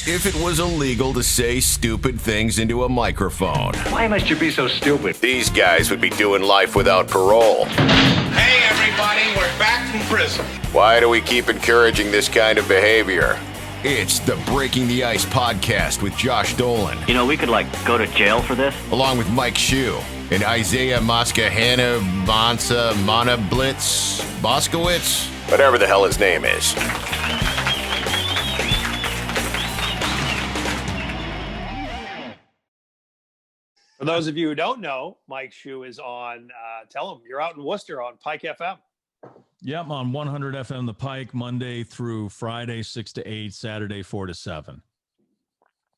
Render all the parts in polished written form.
if it was illegal to say stupid things into a microphone. Why must you be so stupid? These guys would be doing life without parole. Hey, everybody, we're back from prison. Why do we keep encouraging this kind of behavior? It's the Breaking the Ice podcast with Josh Dolan. You know, we could, go to jail for this. Along with Mike Shue and Isaiah Moskahana Monablitz Boskowitz, whatever the hell his name is. For those of you who don't know, Mike Shue is on, tell him, you're out in Worcester on Pike FM. Yep, on 100 FM The Pike, Monday through Friday, 6 to 8, Saturday, 4 to 7.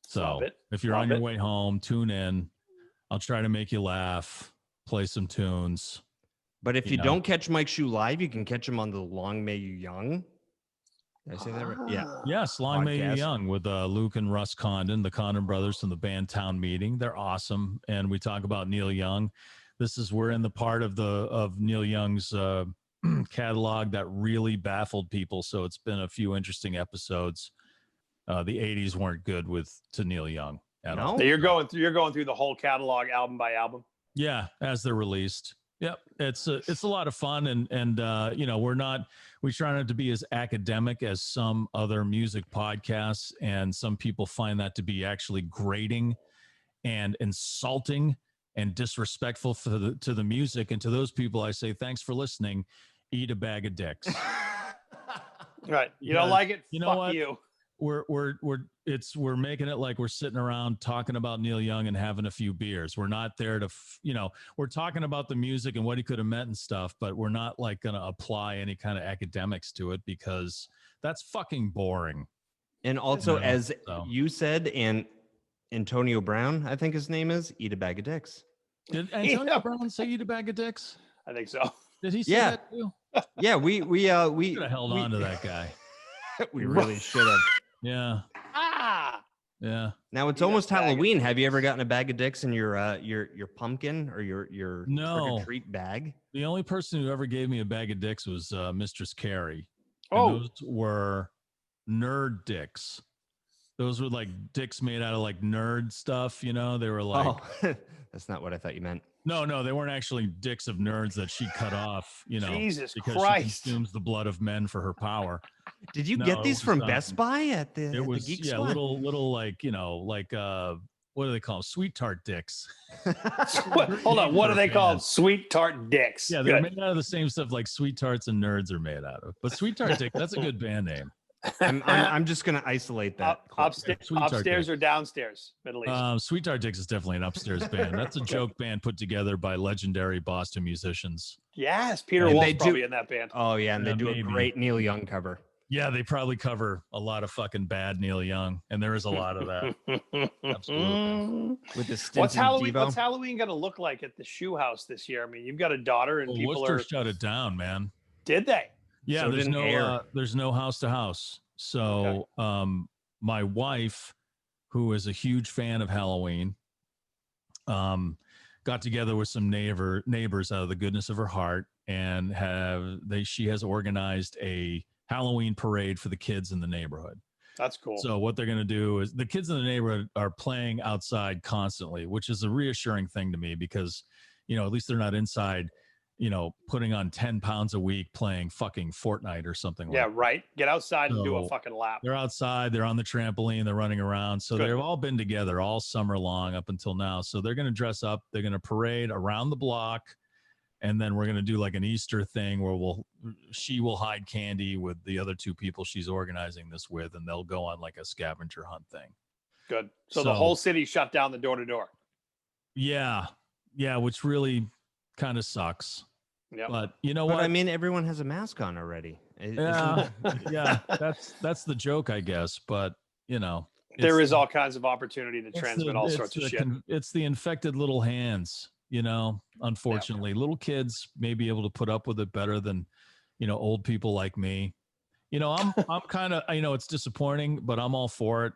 So if you're on your way home, tune in. I'll try to make you laugh, play some tunes. But if you don't catch Mike Shue live, you can catch him on the Long May You Young. Did I say that right? Yeah. Yes, Long May You Podcast. Young with Luke and Russ Condon, the Condon brothers from the band Town Meeting. They're awesome, and we talk about Neil Young. We're in the part of Neil Young's catalog that really baffled people. So it's been a few interesting episodes. The 80s weren't good to Neil Young at all. So you're going through the whole catalog album by album. Yeah, as they're released. Yep, it's a lot of fun, and we try not to be as academic as some other music podcasts, and some people find that to be actually grating and insulting and disrespectful to the music. And to those people, I say thanks for listening. Eat a bag of dicks. Right, you don't like it? You know Fuck what? you. We're making it like we're sitting around talking about Neil Young and having a few beers. We're not there to, we're talking about the music and what he could have meant and stuff, but we're not going to apply any kind of academics to it because that's fucking boring. And also, you said, and Antonio Brown, I think his name is, eat a bag of dicks. Did Antonio Brown say eat a bag of dicks? I think so. Did he say that too? Yeah, we should have held on to that guy. We really should have. Yeah. Yeah. Now it's almost Halloween. Have you ever gotten a bag of dicks in your pumpkin or your trick or treat bag? The only person who ever gave me a bag of dicks was Mistress Carrie. Oh, those were nerd dicks. Those were like dicks made out of like nerd stuff. They were like. Oh, that's not what I thought you meant. No, they weren't actually dicks of nerds that she cut off. Jesus because Christ. She consumes the blood of men for her power. Did you get these from Best Buy at the? It was the Geek yeah, Squad? little what do they call them? Sweet tart dicks? Hold on, what are they called? Sweet tart dicks. Yeah, they're made out of the same stuff like sweet tarts and nerds are made out of. But Sweet Tart Dick, that's a good band name. I'm just gonna isolate that. Upstairs or downstairs, Middle East. Sweet Tart Dicks is definitely an upstairs band. That's a joke band put together by legendary Boston musicians. Yes, Peter Wolf's probably in that band. Oh yeah, and they do a great Neil Young cover. Yeah, they probably cover a lot of fucking bad Neil Young, and there is a lot of that. Absolutely. With the What's Halloween going to look like at the Shoe House this year? I mean, you've got a daughter, and people Worcester shut it down, man. Did they? Yeah, So there's no house to house. So my wife, who is a huge fan of Halloween, got together with some neighbors out of the goodness of her heart, and she has organized a Halloween parade for the kids in the neighborhood. That's cool. So what they're going to do is the kids in the neighborhood are playing outside constantly, which is a reassuring thing to me because, at least they're not inside, putting on 10 pounds a week playing fucking Fortnite or something. Yeah, right. Get outside and do a fucking lap. They're outside. They're on the trampoline. They're running around. So they've all been together all summer long up until now. So they're going to dress up. They're going to parade around the block. And then we're going to do like an Easter thing where she will hide candy with the other two people she's organizing this with, and they'll go on like a scavenger hunt thing. Good. So the whole city shut down the door to door. Yeah. Yeah. Which really kind of sucks. Yeah. But you know what? I mean, everyone has a mask on already. Yeah. Yeah. That's the joke, I guess. But there is all kinds of opportunity to transmit all sorts of shit. It's the infected little hands. Unfortunately, little kids may be able to put up with it better than, old people like me. I'm kind of, it's disappointing, but I'm all for it.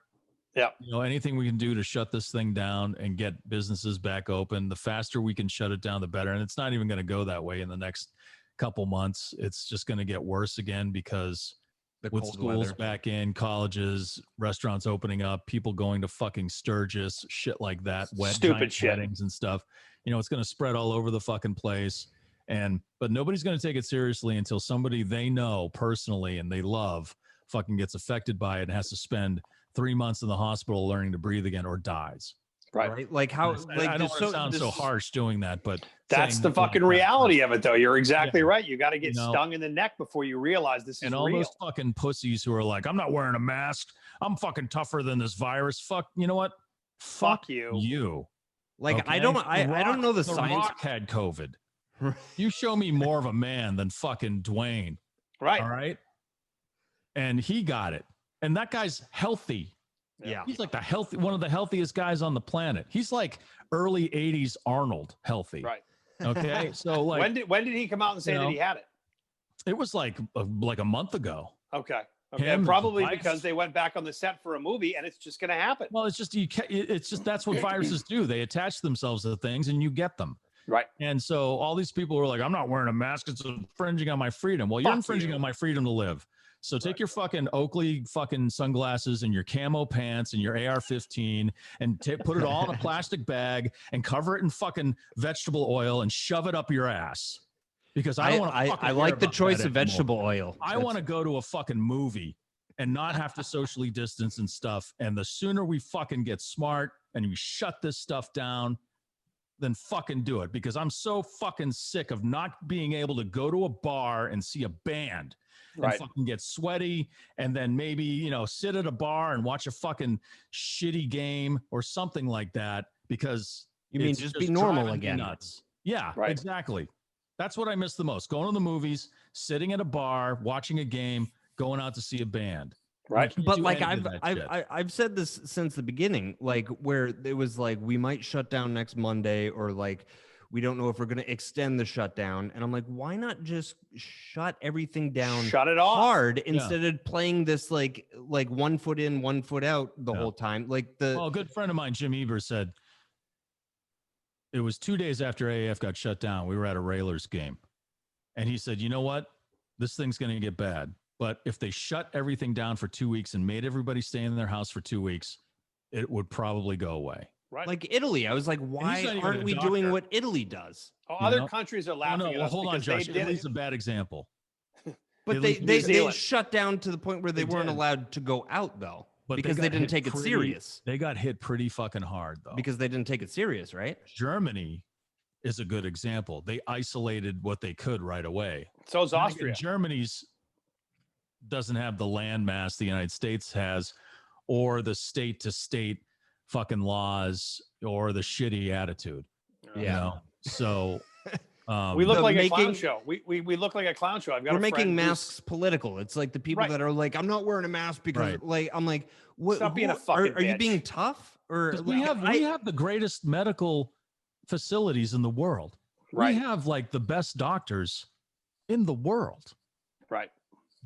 Yeah. Anything we can do to shut this thing down and get businesses back open, the faster we can shut it down, the better. And it's not even going to go that way in the next couple months. It's just going to get worse again because with cold schools weather. back in, colleges, restaurants opening up, people going to fucking Sturgis, shit like that, Stupid giant shit. weddings and stuff. It's going to spread all over the fucking place. But nobody's going to take it seriously until somebody they know personally and they love fucking gets affected by it and has to spend 3 months in the hospital learning to breathe again or dies. Right. Like how? I don't want to sound so harsh doing that, but That's saying the fucking reality of it, though. You're exactly Yeah. right. You got to get stung in the neck before you realize this is and all real. those fucking pussies who are like, I'm not wearing a mask. I'm fucking tougher than this virus. Fuck, you know what? Fuck you. Like okay? I don't know the science. Rock had COVID. You show me more of a man than fucking Dwayne. Right. All right. And he got it. And that guy's healthy. Yeah. He's like one of the healthiest guys on the planet. He's like early 80s Arnold healthy. Right. Okay. So like when did he come out and say that he had it? It was like a month ago. Okay. Him, probably his wife. because they went back on the set for a movie and it's just going to happen. Well, it's just that's what viruses do. They attach themselves to things and you get them. Right. And so all these people were like, I'm not wearing a mask. It's infringing on my freedom. Well, you're infringing on my freedom to live. So take your fucking Oakley fucking sunglasses and your camo pants and your AR-15 and put it all in a plastic bag and cover it in fucking vegetable oil and shove it up your ass. Because I don't want to. I like the choice of vegetable oil. I want to go to a fucking movie and not have to socially distance and stuff. And the sooner we fucking get smart and we shut this stuff down, then fucking do it. Because I'm so fucking sick of not being able to go to a bar and see a band and fucking get sweaty and then maybe, sit at a bar and watch a fucking shitty game or something like that. Because you mean just be normal again? Nuts. Yeah, exactly. That's what I miss the most. Going to the movies, sitting at a bar, watching a game, going out to see a band. Right. But like I've said this since the beginning, like where it was like we might shut down next Monday or like we don't know if we're going to extend the shutdown. And I'm like, why not just shut everything down? Shut it off hard instead of playing this like 1 foot in, 1 foot out the whole time. Like a good friend of mine, Jim Eber, said, it was 2 days after AAF got shut down. We were at a Railers game. And he said, you know what? This thing's going to get bad. But if they shut everything down for 2 weeks and made everybody stay in their house for 2 weeks, it would probably go away. Right. Like Italy. I was like, why aren't we doing what Italy does? Oh, other countries are laughing at us. Hold on, Josh. Italy's a bad example. But they shut down to the point where they weren't allowed to go out, though. But because they didn't take it serious. They got hit pretty fucking hard, though. Because they didn't take it serious, right? Germany is a good example. They isolated what they could right away. So is Austria. Germany's doesn't have the landmass the United States has, or the state-to-state fucking laws, or the shitty attitude. Yeah. So we look like a clown show. We look like a clown show. We're making masks political. It's like the people that are like, I'm not wearing a mask because like I'm like, what? Stop being a fucking are you being tough? Or we have the greatest medical facilities in the world. Right. We have like the best doctors in the world. Right.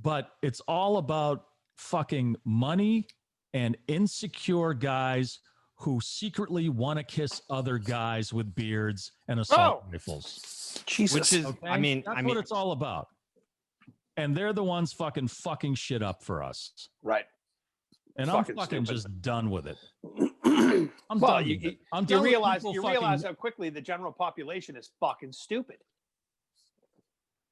But it's all about fucking money and insecure guys who secretly want to kiss other guys with beards and assault rifles. Jesus. Which is, okay? That's what it's all about. And they're the ones fucking shit up for us. Right. And I'm fucking just done with it. You realize how quickly the general population is fucking stupid.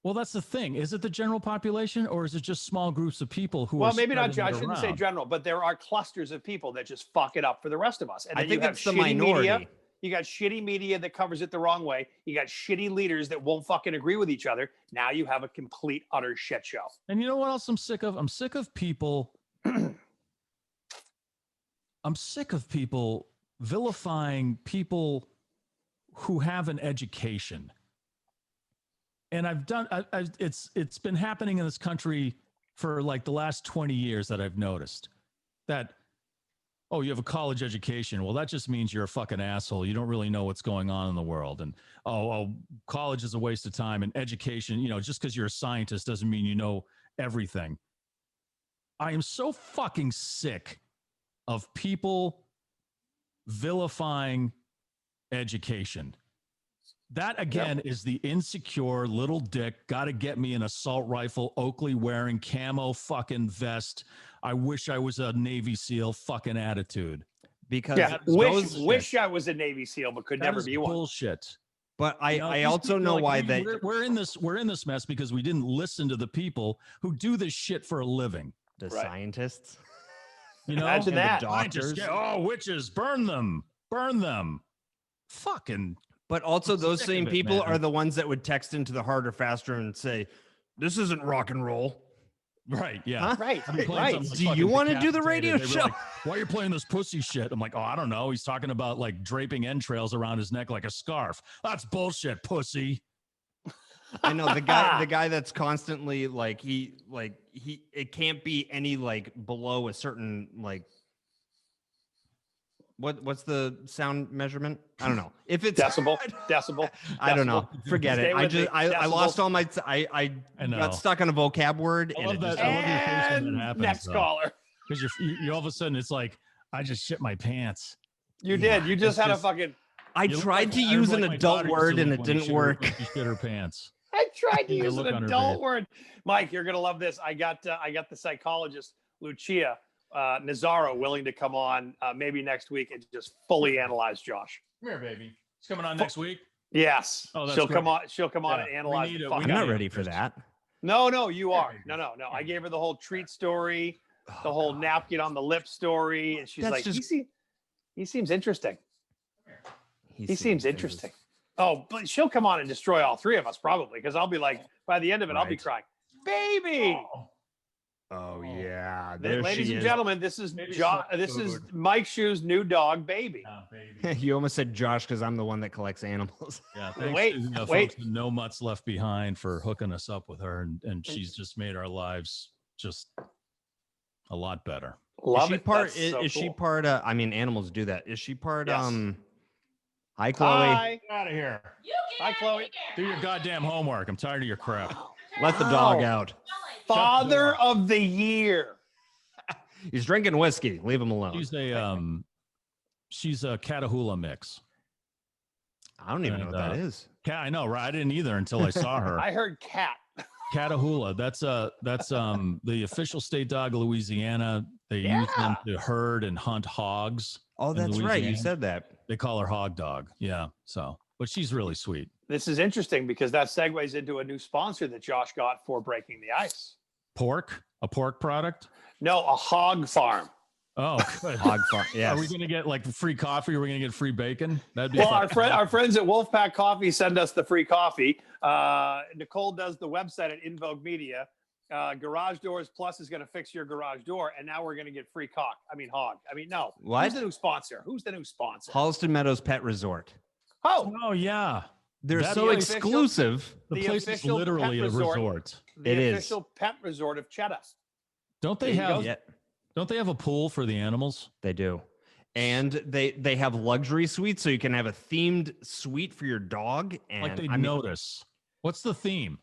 Well, that's the thing. Is it the general population or is it just small groups of people who Well, maybe not. I shouldn't say general, but there are clusters of people that just fuck it up for the rest of us. And then I think you have it's the minority. Media. You got shitty media that covers it the wrong way. You got shitty leaders that won't fucking agree with each other. Now you have a complete, utter shit show. And you know what else I'm sick of? I'm sick of people. I'm sick of people vilifying people who have an education. And it's been happening in this country for like the last 20 years that I've noticed that, oh, you have a college education. Well, that just means you're a fucking asshole. You don't really know what's going on in the world. And, college is a waste of time. And education, just because you're a scientist doesn't mean you know everything. I am so fucking sick of people vilifying education. That again is the insecure little dick. Got to get me an assault rifle, Oakley wearing camo fucking vest. I wish I was a Navy SEAL fucking attitude. Because wish I was a Navy SEAL, but could That never is be one. bullshit. But I These also people, know like, why hey, they we're in this mess because we didn't listen to the people who do this shit for a living. the Right. scientists. Imagine and the that. doctors. Witches, burn them. Fucking. But also, I'm those sick same of it, people man. are the ones that would text into the Harder Faster and say, "This isn't rock and roll." Right. Yeah. Huh? Right. I've been playing Right. something that's Do you fucking want to do the radio decapitated. They were show? like, why are you playing this pussy shit? I'm like, oh, I don't know. He's talking about like draping entrails around his neck like a scarf. That's bullshit, pussy. I know the guy that's constantly like it can't be any like below a certain like what's the sound measurement? I don't know. If it's Decibel. I don't know. Decibel. Forget Stay it. I with me. just I lost Decibel. all my I know. got stuck on a vocab word I and love it that. just I love your face when And that happens. next caller. Because you all of a sudden it's like I just shit my pants. You did. You just it's had a just- fucking. I You look tried like- to I use look an like my adult daughter used to word and look it when she didn't shit her- work. when she shit her pants. I tried to The use an look on her adult face. word. Mike, you're gonna love this. I got the psychologist Lucia Nazaro willing to come on maybe next week and just fully analyze Josh. Come here, baby. It's coming on next week. Yes. Oh, that's she'll great. come on. She'll come on Yeah, and we analyze. need the it. fuck We I'm out not of it. ready for that. No, you are. baby. No. I gave her the whole treat story, the whole napkin on the lip story, and she's That's like, just- he seems interesting. He seems interesting. Oh, but she'll come on and destroy all three of us probably because I'll be like, by the end of it, I'll be Right. crying, baby. Oh yeah, Ladies and gentlemen, this is Maybe This some is food. Mike Shoe's new dog, Baby. baby. You almost said Josh because I'm the one that collects animals. Yeah, thanks Wait, to the wait. folks at No Mutts Left Behind for hooking us up with her, and she's just made our lives just a lot better. Love is she it. part? That's Is, so is she cool. part? I mean, animals do that. Is she part? Yes. Hi, Chloe. Hi. Get out of here. Hi, Chloe. Do your goddamn homework. I'm tired of your crap. Let the dog Wow. out. Father of the year. He's drinking whiskey. Leave him alone. She's a Catahoula mix. I don't even know what that is. I know, right? I didn't either until I saw her. I heard cat. Catahoula. That's the official state dog of Louisiana. They use them to herd and hunt hogs. Oh, in that's right. You Louisiana. said that. They call her Hog Dog. Yeah. So, but she's really sweet. This is interesting because that segues into a new sponsor that Josh got for Breaking the Ice. A pork product. No, a hog farm. Oh, good. Hog farm. Yes. Are we going to get like free coffee? Are we going to get free bacon? That'd be Well, fun. our friends at Wolfpack Coffee send us the free coffee. Nicole does the website at Invoke Media. Garage Doors Plus is going to fix your garage door, and now we're going to get free hog. No. What? Who's the new sponsor? Holliston Meadows Pet Resort. Oh, Oh yeah. They're That so is exclusive. The The place is official literally pet a resort. the It is. official pet resort of Cheddar. Don't they There you have? go. Yeah, Don't they have a pool for the animals? they do. And they have luxury suites, so you can have a themed suite for your dog. And Like they I mean, notice. What's the theme?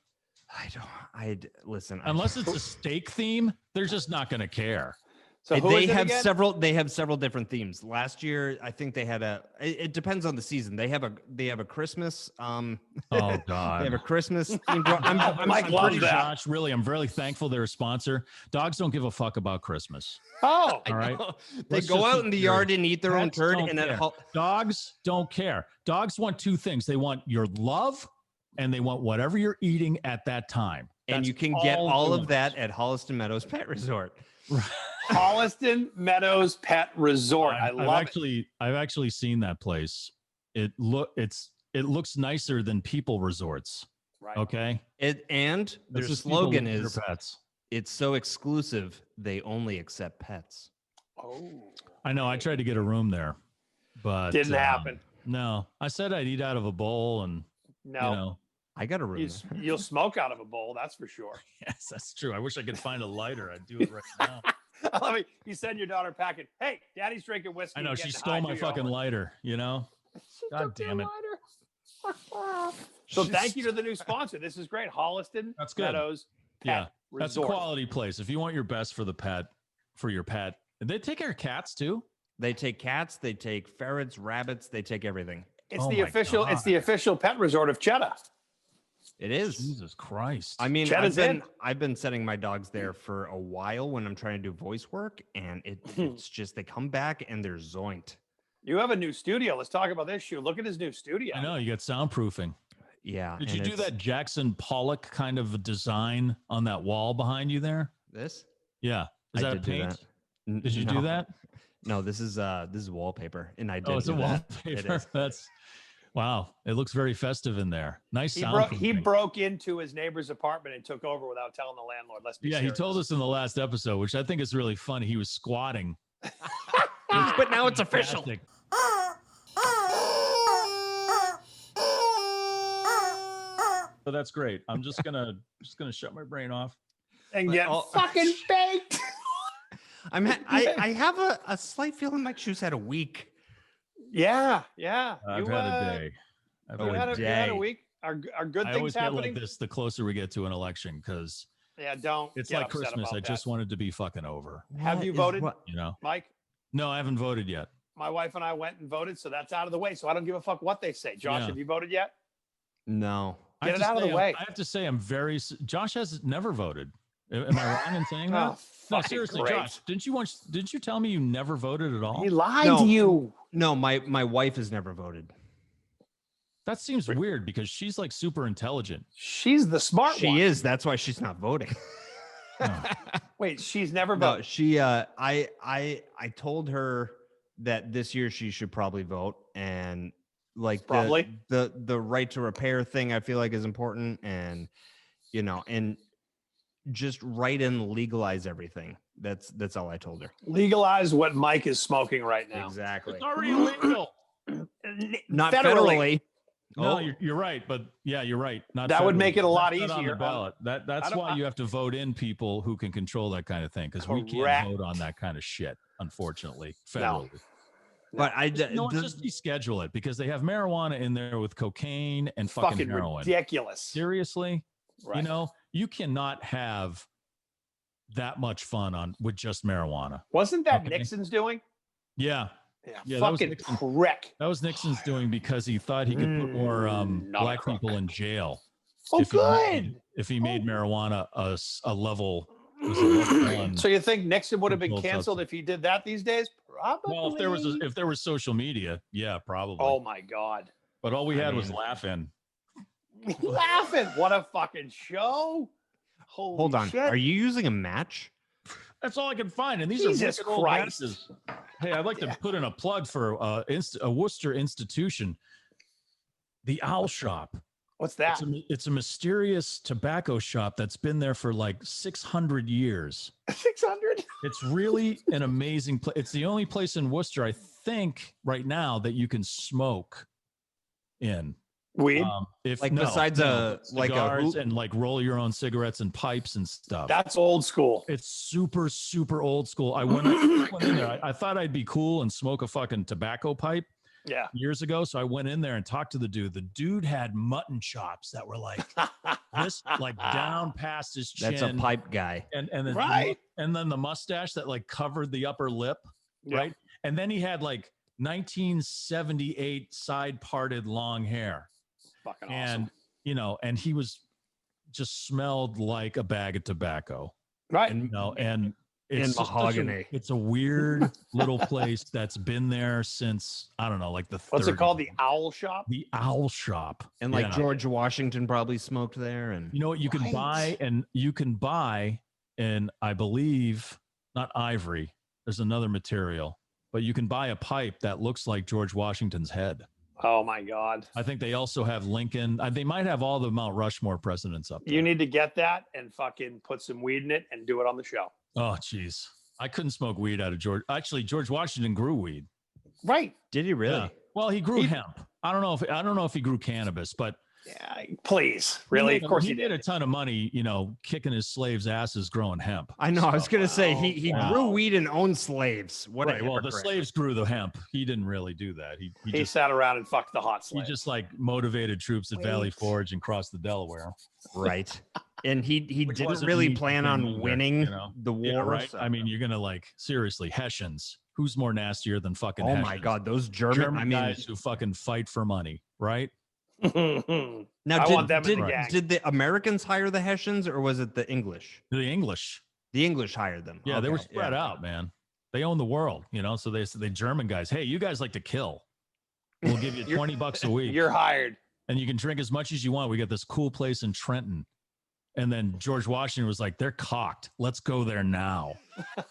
listen. Unless it's a steak theme, they're just not going to care. So who they is it have again? several. They have several different themes. Last year, I think they had it depends on the season. They have a Christmas. Oh They have God. a Christmas theme. Mike loves pretty that. Josh, really, I'm really thankful they're a sponsor. Dogs don't give a fuck about Christmas. Oh, All right. They Let's go just out be in the clear. yard and eat their own Pets turd, don't and then care. Dogs don't care. Dogs want two things. They want your love and they want whatever you're eating at that time. and That's you can get all they of want. that at Holliston Meadows Pet Resort. Holliston Meadows Pet Resort. I love it. I've actually seen that place. It looks nicer than people resorts. Right. Okay. And their That's just people slogan with their is pets. it's so exclusive they only accept pets. Oh, I know. I tried to get a room there, but didn't happen. No, I said I'd eat out of a bowl, and No, you know, I got a room. there. you'll smoke out of a bowl. That's for sure. yes, that's true. I wish I could find a lighter. I'd do it right now. I mean, you send your daughter packing. Hey, Daddy's drinking whiskey. I know and she getting stole high. my Do your fucking homework. lighter. You know. She God took your damn it. lighter. So thank you to the new sponsor. This is great. Holliston That's good. Meadows Pet Yeah, that's a Resort. quality place. If you want your best for your pet, they take care of cats too. They take cats, they take ferrets, rabbits, they take everything. It's Oh the my official. God. It's the official pet resort of Cheddar. It is. Jesus Christ. I mean, Cheddar's I've been setting my dogs there for a while when I'm trying to do voice work, and it's just they come back and they're zoinked. You have a new studio. Let's talk about this shoe. Look at his new studio. I know you got soundproofing. Yeah. Did and you do it's- that Jackson Pollock kind of a design on that wall behind you there? This? Yeah. Is I that did do paint? that. Did you do that? No, this is wallpaper, and I did. Oh, it's a do that. It wallpaper. is. That's wow. It looks very festive in there. Nice He soundproofing. broke into his neighbor's apartment and took over without telling the landlord. Let's be Yeah, serious. he told us in the last episode, which I think is really funny. He was squatting. But now it's official. Fantastic. So that's great. I'm just gonna shut my brain off. and get Oh. fucking baked. I have a slight feeling my shoes had a week. Yeah. I've had a day. I've Oh, You had had a a, you had a day. week. Are good I things always get happening? like this the closer we get to an election because Yeah, don't. it's get like upset Christmas. about I that. just wanted to be fucking over. Have you voted? You know? Mike. No, I haven't voted yet. My wife and I went and voted, so that's out of the way. So I don't give a fuck what they say. Josh, Yeah. have you voted yet? No. I Get have it to out of the say, way. I have to say, I'm very. Josh has never voted. Am I wrong in saying that? Oh, No, fucking seriously, great. Josh. Didn't you tell me you never voted at all? He lied No. to you. No, my wife has never voted. That seems weird because she's like super intelligent. She's the smart one. She is. That's why she's not voting. Wait, she's never No, voted. she I told her that this year she should probably vote, and like Probably. the right to repair thing I feel like is important, and and just write and legalize everything. That's all I told her. Legalize what Mike is smoking right now. Exactly. It's already illegal. Not federally. No, Oh. you're right, but yeah, you're right. Not That would federally. make it a lot That's not on the easier. ballot. That's why you have to vote in people who can control that kind of thing because we can't Correct. vote on that kind of shit, unfortunately, No. federally. But No, just deschedule it because they have marijuana in there with cocaine and fucking heroin. ridiculous. Seriously, Right. you cannot have that much fun with just marijuana. Wasn't that Okay. Nixon's doing? Yeah, Yeah, that was fucking Nixon. prick. that was Nixon's doing because he thought he could put more Not a black crook. people in jail. Oh, if he good. made- If he made marijuana a level, was a level one. So you think Nixon would have been Controlled canceled substance. if he did that these days? Probably. Well, if there was social media, yeah, probably. Oh my God. But all we I had was mean- laughing. Laughing. What a fucking show. Holy Hold on. shit. Are you using a match? That's all I can find, and these Jesus are wicked old Christ. matches. Hey, I'd like to put in a plug for a Worcester institution, the Owl Shop. What's that? It's a mysterious tobacco shop that's been there for like 600 years. 600? It's really an amazing place. It's the only place in Worcester, I think, right now that you can smoke in. Weed? If Like no, besides no, like a cigars hoop- and like roll your own cigarettes and pipes and stuff. That's old school. It's super, super old school. I went in there. I thought I'd be cool and smoke a fucking tobacco pipe Yeah. years ago. So I went in there and talked to the dude. The dude had mutton chops that were like this, like down past his chin. That's a pipe guy. And then Right. and then the mustache that like covered the upper lip, Yeah. right? And then he had like 1978 side parted long hair. Fucking And awesome. and he was just smelled like a bag of tobacco. Right. And and And it's just such a- mahogany. it's a weird little place that's been there since I don't know, like the What's it 30s. called? The Owl Shop? The Owl Shop. And like Yeah. George Washington probably smoked there. And You know what? You can Right. buy, and I believe not ivory. There's another material, but you can buy a pipe that looks like George Washington's head. Oh my God. I think they also have Lincoln. They might have all the Mount Rushmore presidents up there. You need to get that and fucking put some weed in it and do it on the show. Oh, geez. I couldn't smoke weed out of George. Actually, George Washington grew weed. Right. did he really? Yeah. Well, he grew hemp. I don't know if he grew cannabis, but Yeah. Please. Really? Of course he he made a did. ton of money, kicking his slaves' asses growing hemp. I know. I was gonna say he Wow. grew weed and owned slaves. What Right. a Well, the hypocrite. slaves grew the hemp. He didn't really do that. He He just sat around and fucked the hot he slave. just like motivated troops at Valley Wait. Forge and crossed the Delaware. Right. And he Which didn't wasn't really me plan either, on winning you know? the war. Yeah, right. so- I mean, you're gonna like seriously Hessians who's more nastier than fucking Oh my Hessians? God, those German guys who fucking fight for money, right? Now, I want them in the gang. did the Americans hire the Hessians or was it the English? The English. The English hired them. Yeah, they were Okay, spread out, man. They own the world, you know. So they said the German guys, hey, you guys like to kill. We'll give you $20 a week. You're hired. And you can drink as much as you want. We got this cool place in Trenton. And then George Washington was like, they're cocked. Let's go there now.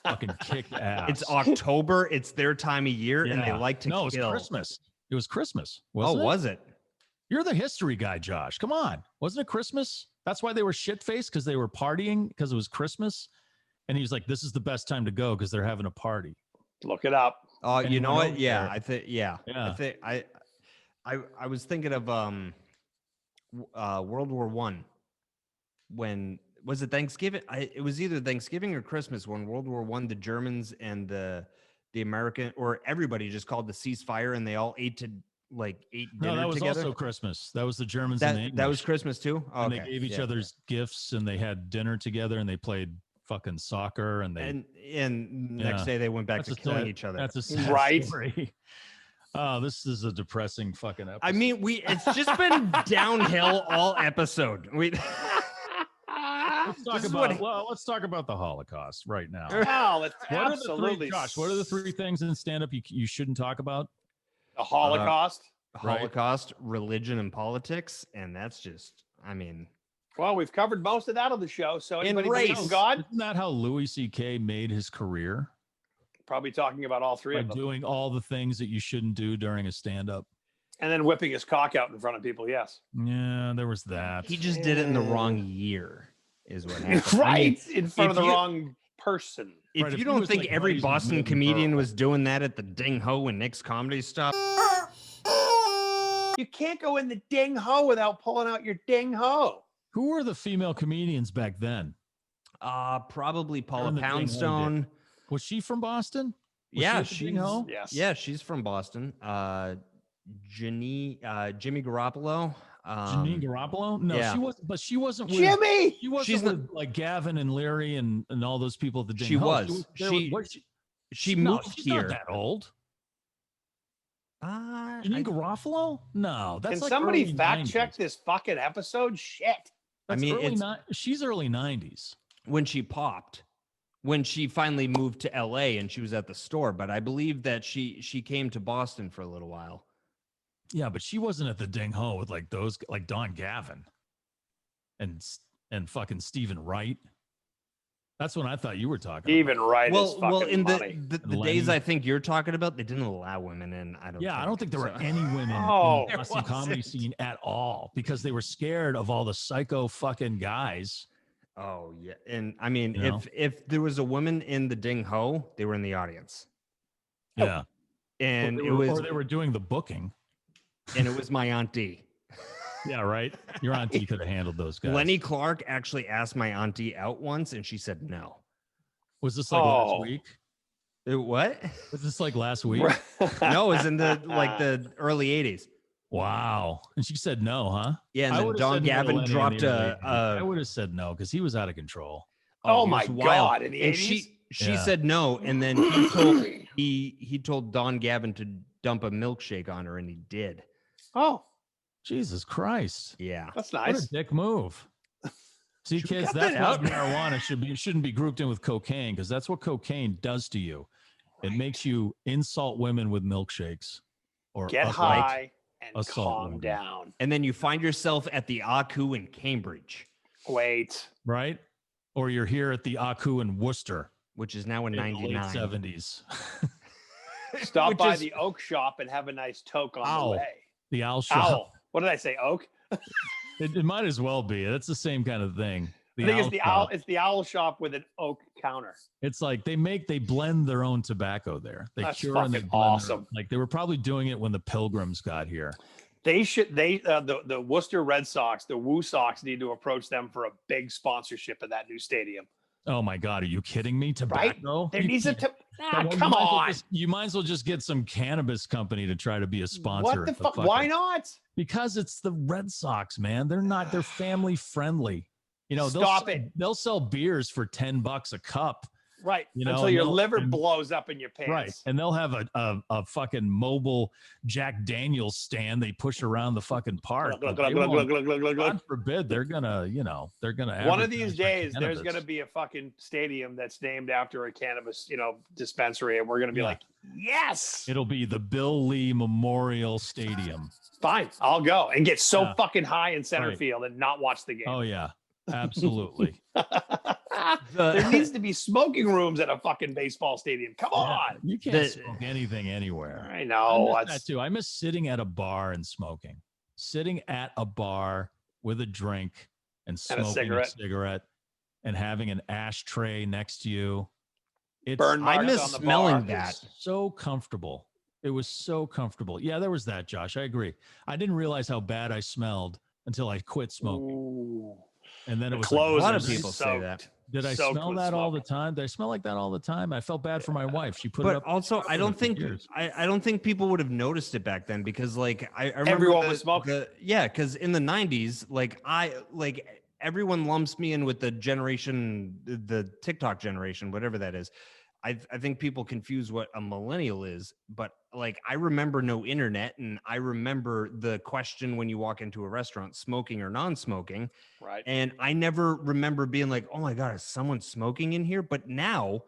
Fucking kick ass. It's October. It's their time of year, and they like to kill. No, it was Christmas. It was Christmas. Was it? You're the history guy, Josh. Come on. Wasn't it Christmas? That's why they were shit-faced, because they were partying because it was Christmas. And he was like, this is the best time to go because they're having a party. Look it up. Oh, you know what? Yeah, there. I think. Yeah, I think I was thinking of World War One. When was it Thanksgiving? It was either Thanksgiving or Christmas when World War One, the Germans and the American or everybody just called the ceasefire and they all ate dinner No, that was together. also Christmas. That was the Germans and the English. That was Christmas too. Oh, and they gave each other's gifts and they had dinner together and they played fucking soccer and they and next day they went back to killing each other. That's a sad Right. story. Oh, this is a depressing fucking episode. I mean, it's just been downhill all episode. Let's talk about the Holocaust right now. Oh, it's What are the absolutely. three, Josh? What are the three things in stand-up you shouldn't talk about? The Holocaust. Holocaust, religion, and politics, and that's just, I mean, Well, we've covered most of that on the show. So anybody race. believes in God? Isn't that how Louis C.K. made his career? Probably talking about all three By of them. doing all the things that you shouldn't do during a stand-up. And then whipping his cock out in front of people. Yes. Yeah, there was that. he just did it in the wrong year, is what happened. Right. In front of if the you- wrong person. If Right, if you he don't was, think like, every raised in Boston Wilton comedian Borough. was doing that at the Ding Ho and Nick's comedy stuff, You can't go in the ding ho without pulling out your ding ho. Who were the female comedians back then? probably Paula During the Ding Ho Poundstone. Was she from Boston? Was Yeah, she at the Ding she's Ho? Yes. yeah, she's from Boston. Jimmy Garoppolo. Janine Garoppolo? No, yeah. she wasn't. But she wasn't with. Jimmy. She wasn't She's with like Gavin and Larry and all those people at the Ding She Ho. was. She No, moved she's here. not that old. I- Janine Garofalo? No, that's Can like somebody early fact 90s. check this fucking episode? Shit. That's mean, early it's- she's early 90s. when she popped, when she finally moved to LA and she was at the store, but I believe that she came to Boston for a little while. Yeah, but she wasn't at the Ding Ho with like those, like Don Gavin and fucking Stephen Wright. That's what I thought you were talking Even right is Well, fucking in money. the Lenny. days I think you're talking about, they didn't allow women in. I don't think there were any women Oh. in the Boston comedy wasn't. scene at all because they were scared of all the psycho fucking guys. Oh yeah, and I mean, You know? if there was a woman in the Ding Ho, they were in the audience, Yeah. and or they were doing the booking. it was my auntie. Yeah, right. Your auntie could have handled those guys. Lenny Clark actually asked my auntie out once, and she said no. Was this like Oh. last week? What? Was this like last week? No, it was in the early '80s. Wow. And she said no, huh? Yeah, and I then would've Don said no to Gavin Lenny in dropped the early 80s. I a would have said no because he was out of control. Oh he my was wild. God, in the and 80s? she Yeah. said no, and then he told he told Don Gavin to dump a milkshake on her, and he did. Oh, Jesus Christ. Yeah. that's What nice. a dick move. See, Should we kids, cut that's that why out? marijuana shouldn't be grouped in with cocaine because that's what cocaine does to you. It makes you insult women with milkshakes or Get upright- high and assault calm women. down. And then you find yourself at the Aku in Cambridge, Wait. right? Or you're here at the Aku in Worcester which is now in in the late '99. 70s. Stop Which by is- the oak shop and have a nice toke on Owl. the way. The owl shop. Owl. What did I say? Oak? It might as well be. That's the same kind of thing. I think it's owl the shop. owl. It's the owl shop with an oak counter. It's like they blend their own tobacco there. They That's cure and they fucking blend their- awesome. like they were probably doing it when the Pilgrims got here. The Worcester Red Sox, the Woo Sox need to approach them for a big sponsorship of that new stadium. Oh my God, are you kidding me? Right? Tobacco? There You needs a can't- Well, come on. You might as well just get some cannabis company to try to be a sponsor. What the at fuck? fucking- Why not? Because it's the Red Sox, man. They're family friendly. You know, Stop it. they'll sell beers for $10 a cup Right. You know, Until and your they'll- liver and- blows up in your pants. Right. And they'll have a fucking mobile Jack Daniels stand they push around the fucking park. Glug, but they glug, glug, won't- glug, glug, glug, glug. God forbid they're gonna, they're gonna One of these advertise for days, there's cannabis. going to be a fucking stadium that's named after a cannabis, dispensary, and we're going to be Yeah. like, yes, It'll be the Bill Lee Memorial Stadium. fine, I'll go and get so Yeah. fucking high in center Right. field and not watch the game. Oh yeah, absolutely. There needs to be smoking rooms at a fucking baseball stadium. Come Yeah, on. you can't smoke anything anywhere. I I know. miss That's that too. I miss sitting at a bar and smoking. Sitting at a bar with a drink and And a smoking cigarette. and having an ashtray next to you. It's burn I marks miss on the smelling bar. that. so comfortable. It was so comfortable. Yeah, there was that, Josh. I agree. I didn't realize how bad I smelled until I quit smoking. Ooh. And then it The was clothes A lot are of people say soaked. that. did I soaked smell with that all the smoke. time? Did I smell like that all the time? I felt bad for my wife. She put it But up. also, I don't for think years. I don't think people would have noticed it back then because like I remember Everyone was smoking. Yeah, because in the '90s, everyone lumps me in with the TikTok generation, whatever that is. I think people confuse what a millennial is, but like I remember no internet, and I remember the question when you walk into a restaurant, smoking or non-smoking. Right. And I never remember being like, oh my God, is someone smoking in here? But now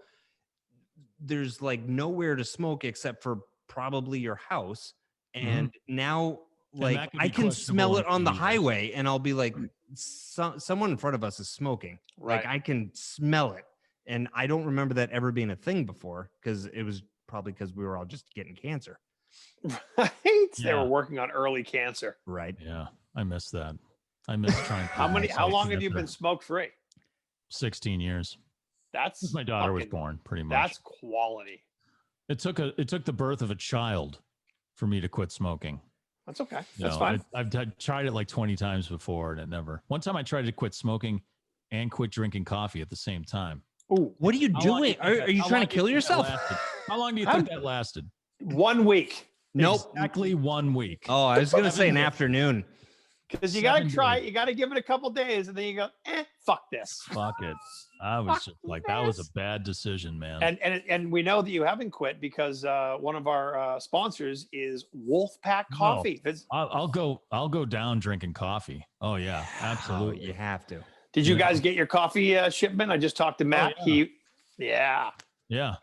there's like nowhere to smoke except for probably your house. And now And like that could I be can smell questionable it on the in years. highway and I'll be like, someone in front of us is smoking. Like Right. I can smell it. And I don't remember that ever being a thing before because it was probably because we were all just getting cancer. Right. They Yeah. were working on early cancer. Right. Yeah, I miss that. I miss trying. to How put how myself long in have it you for been smoke free? 16 years. That's Since my daughter was fucking- born, pretty much. That's quality. It took the birth of a child for me to quit smoking. That's okay. You That's know, fine. I've tried it like 20 times before, and it never. One time I tried to quit smoking and quit drinking coffee at the same time. Ooh, What are you How long do doing? think Are that- you how trying long to do you kill think that yourself? lasted? How long do you I'm- think that lasted? 1 week. Nope. Exactly 1 week. Oh, I was going to say an 7 days. afternoon. Because you got to 7 try, days. you got to give it a couple days, and then you go, fuck this. Fuck it. I was just like, that was a bad decision, man. And we know that you haven't quit because one of our sponsors is Wolfpack No. Coffee. I'll go down drinking coffee. Oh yeah, Oh, absolutely. you have to. Did you Yeah. guys get your coffee shipment? I just talked to Matt. Yeah.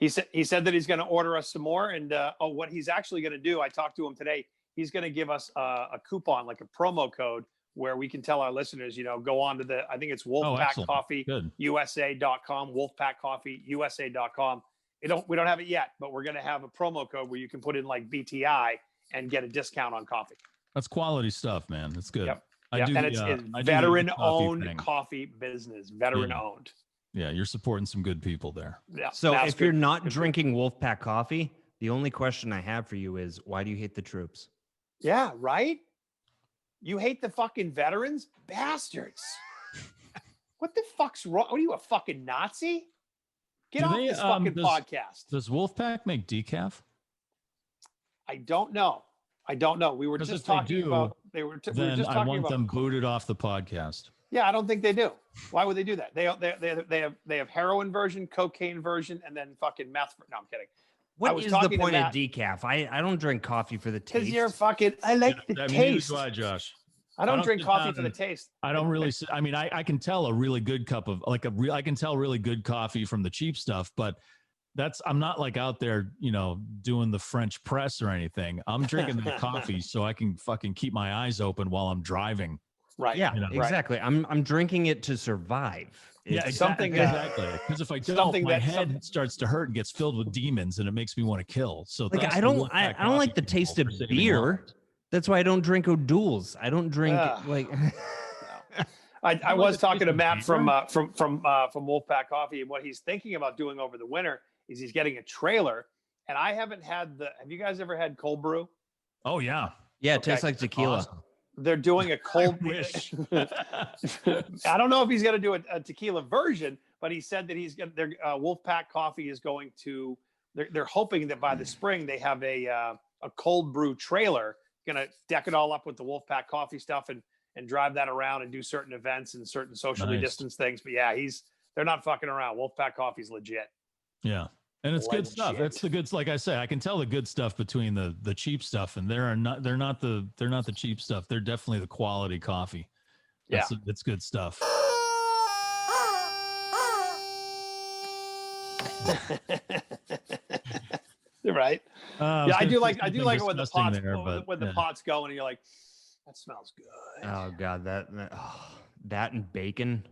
He said that he's going to order us some more. And what he's actually going to do, I talked to him today. He's going to give us a coupon, like a promo code, where we can tell our listeners, go on to I think it's Oh, excellent. Good. wolfpackcoffeeusa.com, wolfpackcoffeeusa.com. We don't have it yet, but we're going to have a promo code where you can put in like BTI and get a discount on coffee. That's quality stuff, man. That's good. Yep. I Yep. do And the, it's I do the veteran-owned thing. coffee business, veteran-owned. Yeah, you're supporting some good people there. Yeah. So Matt's if you're good. not Good. drinking Wolfpack coffee, the only question I have for you is why do you hate the troops? Yeah, right? You hate the fucking veterans? Bastards. What the fuck's wrong? What are you, a fucking Nazi? Get Do off they, this fucking podcast. Does Wolfpack make decaf? I don't know. We were 'Cause just if they talking do, about we were Then just I talking want about them booted off the podcast. Yeah, I don't think they do. Why would they do that? They have heroin version, cocaine version, and then fucking meth. No, I'm kidding. What was is the talking to point of Matt- decaf? I don't drink coffee for the Because taste. you're fucking. I like the I mean, neither taste. do I, Josh. I don't don't drink sit coffee down for the and- taste. I don't really. I mean, I can tell a really good cup of I can tell really good coffee from the cheap stuff, but I'm not like out there, doing the French press or anything. I'm drinking the coffee so I can fucking keep my eyes open while I'm driving. Right. Yeah, Right. exactly. I'm drinking it to survive. Yeah, It's- something, exactly. Because if I don't, something my that- head some- starts to hurt and gets filled with demons, and it makes me want to kill. So like thanks I to don't Wolfpack I don't like Coffee the people taste of for saving beer. lives. That's why I don't drink O'Doul's. I don't drink Ugh. like I You was like the talking taste to of Matt from beer? Wolfpack Coffee, and what he's thinking about doing over the winter is he's getting a trailer. And I haven't had have you guys ever had cold brew? Oh yeah, yeah, it Okay. tastes like tequila. Awesome. They're doing a cold. wish. I don't know if he's going to do a tequila version, but he said that he's going. Their Wolfpack Coffee is going to. They're hoping that by the spring they have a cold brew trailer. Going to deck it all up with the Wolfpack Coffee stuff and drive that around and do certain events and certain socially Nice. distanced things. But yeah, they're not fucking around. Wolfpack Coffee's legit. Yeah. And it's good stuff. Legit. It's the good, like I say, I can tell the good stuff between the cheap stuff, and they're not the cheap stuff. They're definitely the quality coffee. It's good stuff. You're right. I do like it when the pots the pots go and you're like, that smells good. Oh God, that and bacon.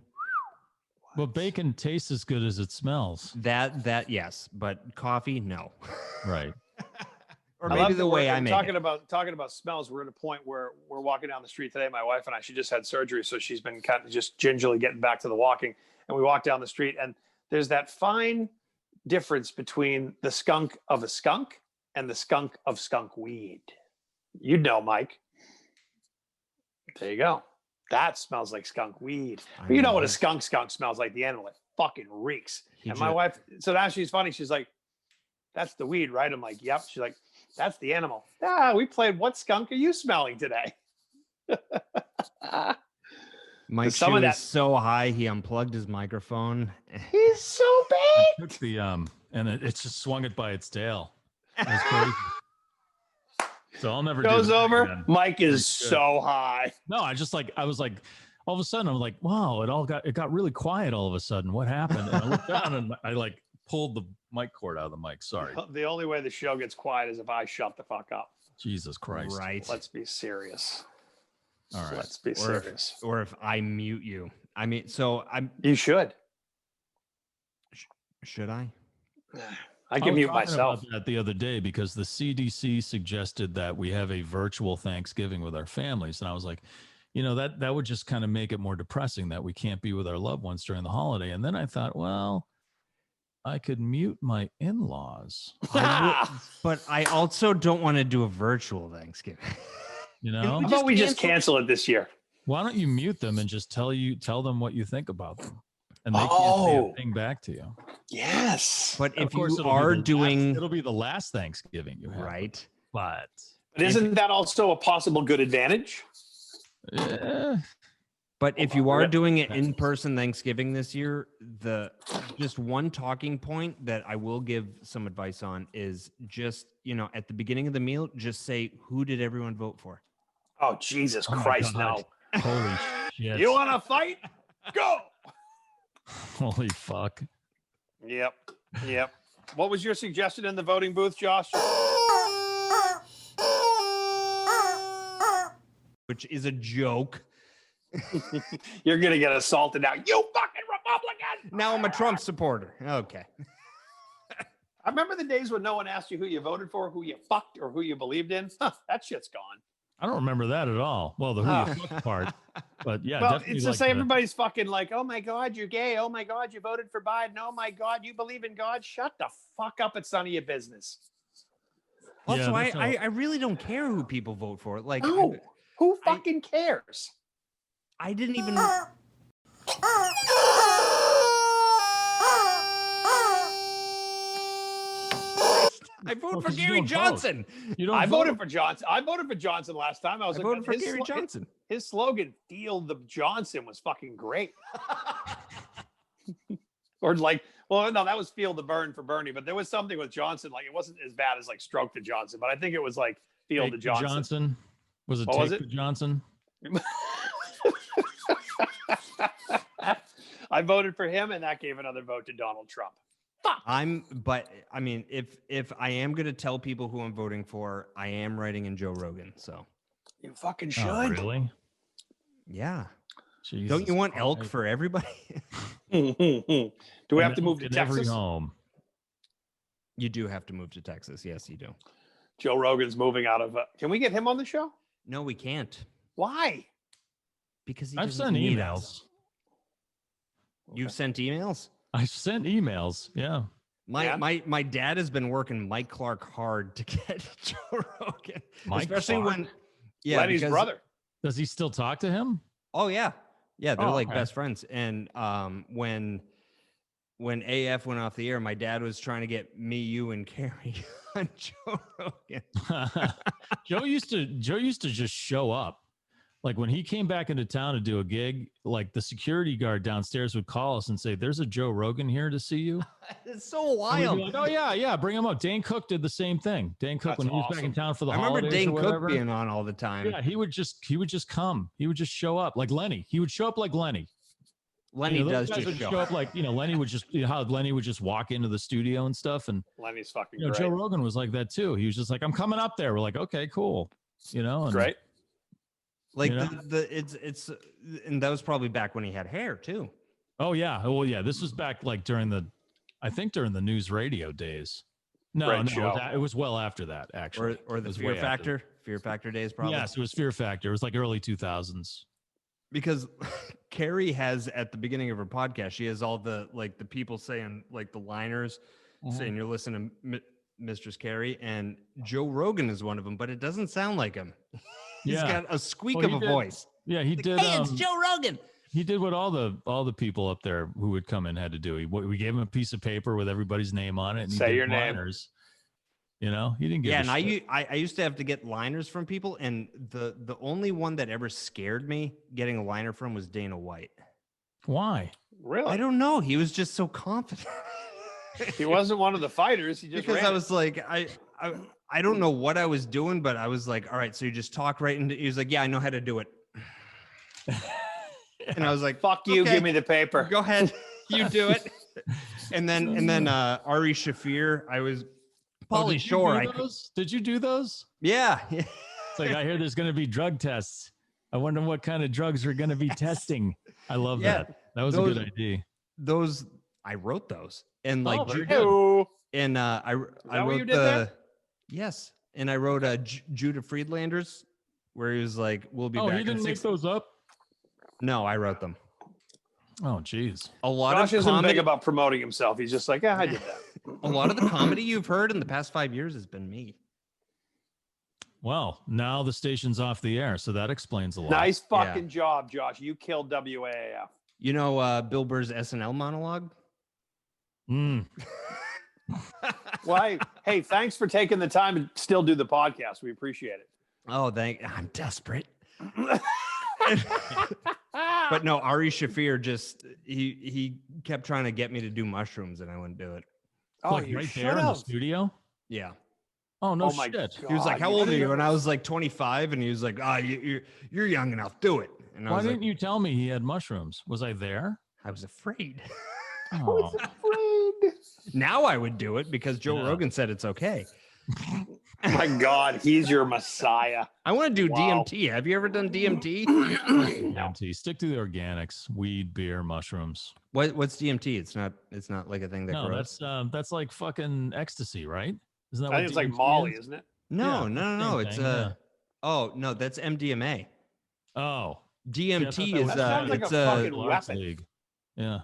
Well, bacon tastes as good as it smells. That yes, but coffee, no. Right. Or maybe the way I make talking it. talking about smells. We're at a point where we're walking down the street today. My wife and I, she just had surgery, so she's been kind of just gingerly getting back to the walking. And we walk down the street, and there's that fine difference between the skunk of a skunk and the skunk of skunk weed. You'd know, Mike. There you go. That smells like skunk weed. But you know what a skunk smells like? The animal. It fucking reeks. And my wife, so now she's funny. She's like, that's the weed, right? I'm like, yep. She's like, that's the animal. We played What Skunk Are You Smelling Today? Mike's shoe is so high, he unplugged his microphone. He's so big. Took the and it just swung it by its tail. It was crazy. So I'll never goes do that over. Again. Mike is so high. No, I was like, all of a sudden I'm like, wow, it got really quiet all of a sudden. What happened? And I looked down and I like pulled the mic cord out of the mic. Sorry. The only way the show gets quiet is if I shut the fuck up. Jesus Christ. Right. Let's be serious. All right. Let's be serious. Or if I mute you. I mean, so I'm. You should. Should I? I can mute myself. About that the other day because the CDC suggested that we have a virtual Thanksgiving with our families, and I was like, that would just kind of make it more depressing that we can't be with our loved ones during the holiday. And then I thought, well, I could mute my in-laws. But I also don't want to do a virtual Thanksgiving. How about we just cancel it this year? Why don't you mute them and just tell them what you think about them? And they can't say a thing back to you. Yes. But if you are doing... it'll be the last Thanksgiving you have. Right. But isn't that also a possible good advantage? But if you are doing it in-person Thanksgiving this year, just one talking point that I will give some advice on is just, at the beginning of the meal, just say, who did everyone vote for? Oh, Jesus Christ, no. Holy shit. You want to fight? Go. Holy fuck. Yep. What was your suggestion in the voting booth, Josh? Which is a joke. You're going to get assaulted now. You fucking Republican! Now I'm a Trump supporter. Okay. I remember the days when no one asked you who you voted for, who you fucked, or who you believed in. That shit's gone. I don't remember that at all. Well, the who you fucked part. But yeah, well, definitely it's just everybody's fucking like, oh my God, you're gay. Oh my God, you voted for Biden. Oh my God, you believe in God. Shut the fuck up. It's none of your business. Also, I really don't care who people vote for. Like, no. Who fucking cares? I didn't even. I voted for Gary Johnson. I voted for Johnson. I voted for Johnson last time. I voted for Gary Johnson. His slogan, "Feel the Johnson," was fucking great. Or like, well, no, that was "Feel the Burn" for Bernie, but there was something with Johnson. Like, it wasn't as bad as like "Stroke the Johnson," but I think it was like "Feel the Johnson." Was it "Take the Johnson"? I voted for him, and that gave another vote to Donald Trump. Fuck. But I mean, if I am going to tell people who I'm voting for, I am writing in Joe Rogan. So you fucking should. Oh, really? Yeah. Jesus. Don't you want elk for everybody? Do we have to move to Texas? Every home. You do have to move to Texas. Yes, you do. Joe Rogan's moving out of. Can we get him on the show? No, we can't. Why? Because I've sent emails. You've sent emails? I sent emails. Yeah. My dad has been working Mike Clark hard to get Joe Rogan. Especially Clark? When Lenny's brother. Does he still talk to him? Oh yeah. Yeah, they're like best friends. And when AF went off the air, my dad was trying to get me, you, and Carrie on Joe Rogan. Joe used to just show up. Like when he came back into town to do a gig, like the security guard downstairs would call us and say, "There's a Joe Rogan here to see you." It's so And we'd wild. be like, "Oh yeah, bring him up." Dane Cook did the same thing. Dane Cook, That's when he was back in awesome. town for the I remember holidays Dane or Cook whatever, being on all the time. yeah, he would just come. He would just show up like Lenny. He would show up like Lenny. Lenny those does guys just would show up like, Lenny would just, how Lenny would just walk into the studio and stuff. And Lenny's fucking great. Joe Rogan was like that too. He was just like, "I'm coming up there." We're like, "Okay, cool." And, Great. Like it's and that was probably back when he had hair too. Oh yeah. Well, yeah. This was back like during the news radio days. No, it was well after that actually. Or the Fear Factor days probably. Yes, it was Fear Factor. It was like early 2000s. Because Carrie has at the beginning of her podcast, she has all the people saying like the liners, saying you're listening to Mistress Carrie, and Joe Rogan is one of them, but it doesn't sound like him. He's got a squeak of a voice. Yeah, he did. Hey, it's Joe Rogan. He did what all the people up there who would come in had to do. We gave him a piece of paper with everybody's name on it. And say your liners. He didn't give. Yeah, and I used to have to get liners from people, and the only one that ever scared me getting a liner from was Dana White. Why? Really? I don't know. He was just so confident. He wasn't one of the fighters. He just because I was like, I don't know what I was doing, but I was like, all right, so you just talk right into. He was like, yeah, I know how to do it. And I was like, fuck you, okay, give me the paper. Go ahead, you do it. And then Ari Shafir, I was Pauly Shore. Did you do those? Yeah. It's like, I hear there's going to be drug tests. I wonder what kind of drugs we're going to be testing. I love that. That was a good idea. Those I wrote those, and like and I wrote yes, and I wrote Judah Friedlander's where he was like, "We'll be back." Oh, you didn't make those up? No, I wrote them. Oh, geez. A lot Josh of isn't comedy big about promoting himself. He's just like, yeah, I did that. A lot of the comedy you've heard in the past 5 years has been me. Well, now the station's off the air, so that explains a lot. Nice fucking job, Josh. You killed WAAF. You know Bill Burr's SNL monologue? Why? Hey, thanks for taking the time to still do the podcast. We appreciate it. Oh, I'm desperate. But no, Ari Shafir just he kept trying to get me to do mushrooms, and I wouldn't do it. Oh, like right there in the studio? Yeah. Oh, no my shit. God. He was like, "How old are you?" And I was like 25, and he was like, "Ah, you're young enough. Do it." And Why didn't you tell me he had mushrooms? Was I there? I was afraid. Oh. Now I would do it because Joe Rogan said it's okay. My God, he's your messiah. I want to do DMT. Have you ever done DMT? DMT. Stick to the organics: weed, beer, mushrooms. What's DMT? It's not like a thing that grows. That's like fucking ecstasy, right? Isn't that I think it's like Molly, isn't it? No. Same It's thing, oh no, that's MDMA. Oh, DMT is that sounds like it's a fucking Lark's weapon. League. Yeah.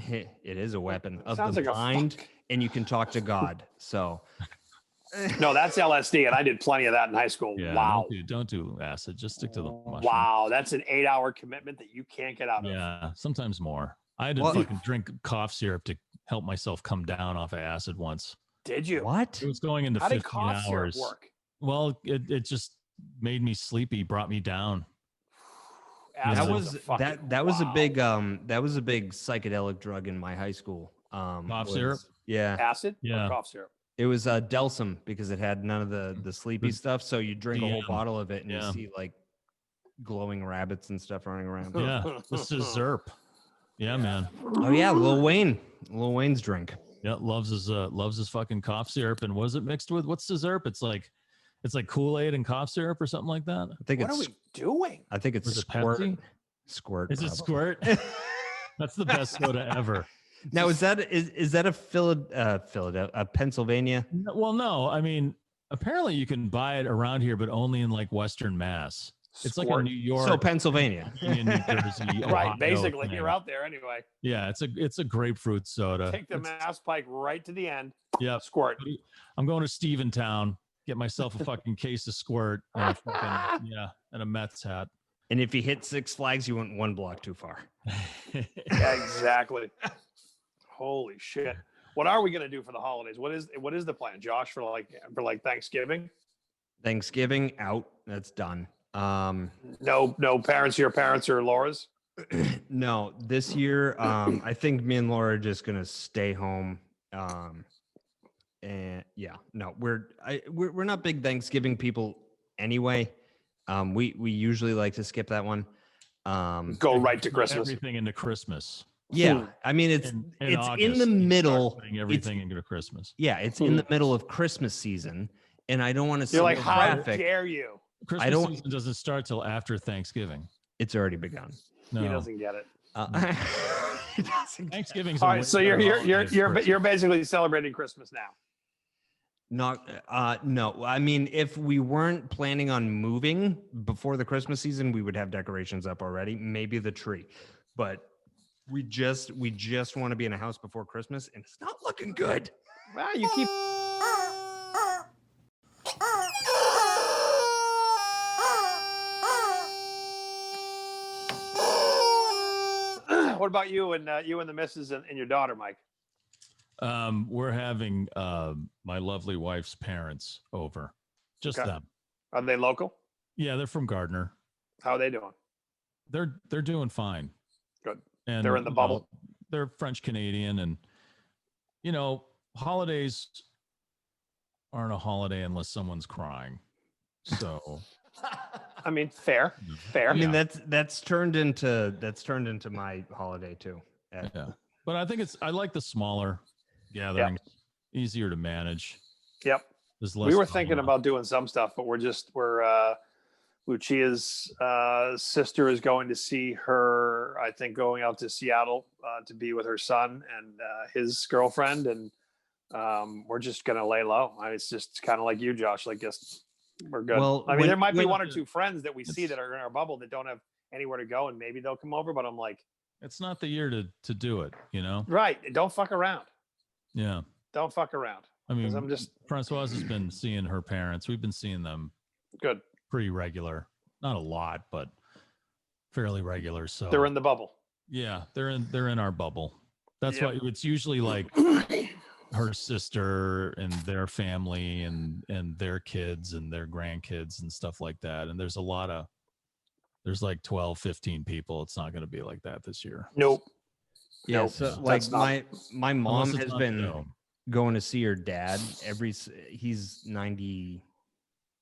it is a weapon of Sounds the like a mind, and you can talk to God. So No, that's LSD, and I did plenty of that in high school. Yeah. Wow. Don't do acid. Just stick to the mushroom. Wow, that's an 8-hour commitment that you can't get out of. Yeah, sometimes more. I had to fucking drink cough syrup to help myself come down off of acid once. Did you? what? It was going into How did 15 cough syrup hours. work? Well, it just made me sleepy, brought me down. That Acid was is a fucking- that was a wow. big psychedelic drug in my high school. Cough syrup? Yeah. acid Yeah. or cough syrup. It was Delsum because it had none of the sleepy stuff. So you drink a whole DM. bottle of it and Yeah. you see like glowing rabbits and stuff running around. Yeah, this is Zerp. Yeah, man. Oh yeah, Lil Wayne's drink. Yeah, loves his fucking cough syrup. And was it mixed with what's the Zerp? It's like Kool-Aid and cough syrup or something like that. I think What are it's we doing? it's Was it squirt. Pepsi? Squirt. Is it probably. squirt? That's the best soda ever. Now is that a Philadelphia, Pennsylvania? Well, no. I mean, apparently you can buy it around here, but only in like Western Mass. It's like a Squirt. New York, So Pennsylvania. in New Jersey, Right, Ohio basically, thing. you're out there anyway. Yeah, it's a grapefruit soda. Take the Mass Pike right to the end. Yep. Squirt. I'm going to Steventown, get myself a fucking case of squirt and a fucking, and a Mets hat. And if you hit Six Flags, you went one block too far. Yeah, exactly. Holy shit! What are we gonna do for the holidays? What is the plan, Josh, for like Thanksgiving? Thanksgiving out. That's done. No parents, your parents or Laura's? No, this year, I think me and Laura are just gonna stay home. And yeah, no, we're not big Thanksgiving people anyway. We usually like to skip that one. Go right to Christmas. Everything into Christmas. Yeah, I mean it's August, in the you start middle. putting everything into Christmas. Yeah, it's in the middle of Christmas season, and I don't want to see You're like, how traffic. dare you? Christmas season doesn't start till after Thanksgiving. It's already begun. No. He doesn't get it. He doesn't get it. Thanksgiving's All a right, way so better you're holiday than you're basically celebrating Christmas now. No. I mean, if we weren't planning on moving before the Christmas season, we would have decorations up already, maybe the tree. But we just want to be in a house before Christmas, and it's not looking good. Well, you keep. What about you and the missus and your daughter, Mike? We're having my lovely wife's parents over. Just Okay. them. Are they local? Yeah, they're from Gardner. How are they doing? They're doing fine. Good. And They're in the you bubble. know, they're French Canadian, and holidays aren't a holiday unless someone's crying. So I mean, fair. I mean, Yeah. that's turned into my holiday too. yeah. But I think I like the smaller gatherings, easier to manage. Yep. There's less We were going thinking on. about doing some stuff, but we're Lucia's sister is going to see her, I think, going out to Seattle to be with her son and his girlfriend. And we're just going to lay low. It's just kind of like you, Josh, like just we're good. Well, I mean, when- there might be when- one or two friends that we see that are in our bubble that don't have anywhere to go and maybe they'll come over. But I'm like, It's not the year to do it, right. Don't fuck around. Yeah. Don't fuck around. I mean, I'm just Francoise has been seeing her parents. We've been seeing them good. pretty regular. Not a lot, but fairly regular. So They're in the bubble. yeah, they're in our bubble. That's Yep. why it's usually like her sister and their family and their kids and their grandkids and stuff like that. And there's like 12, 15 people. It's not going to be like that this year. Nope. Yeah, Nope. so That's like not- my mom Unless it's has not been film. going to see her dad he's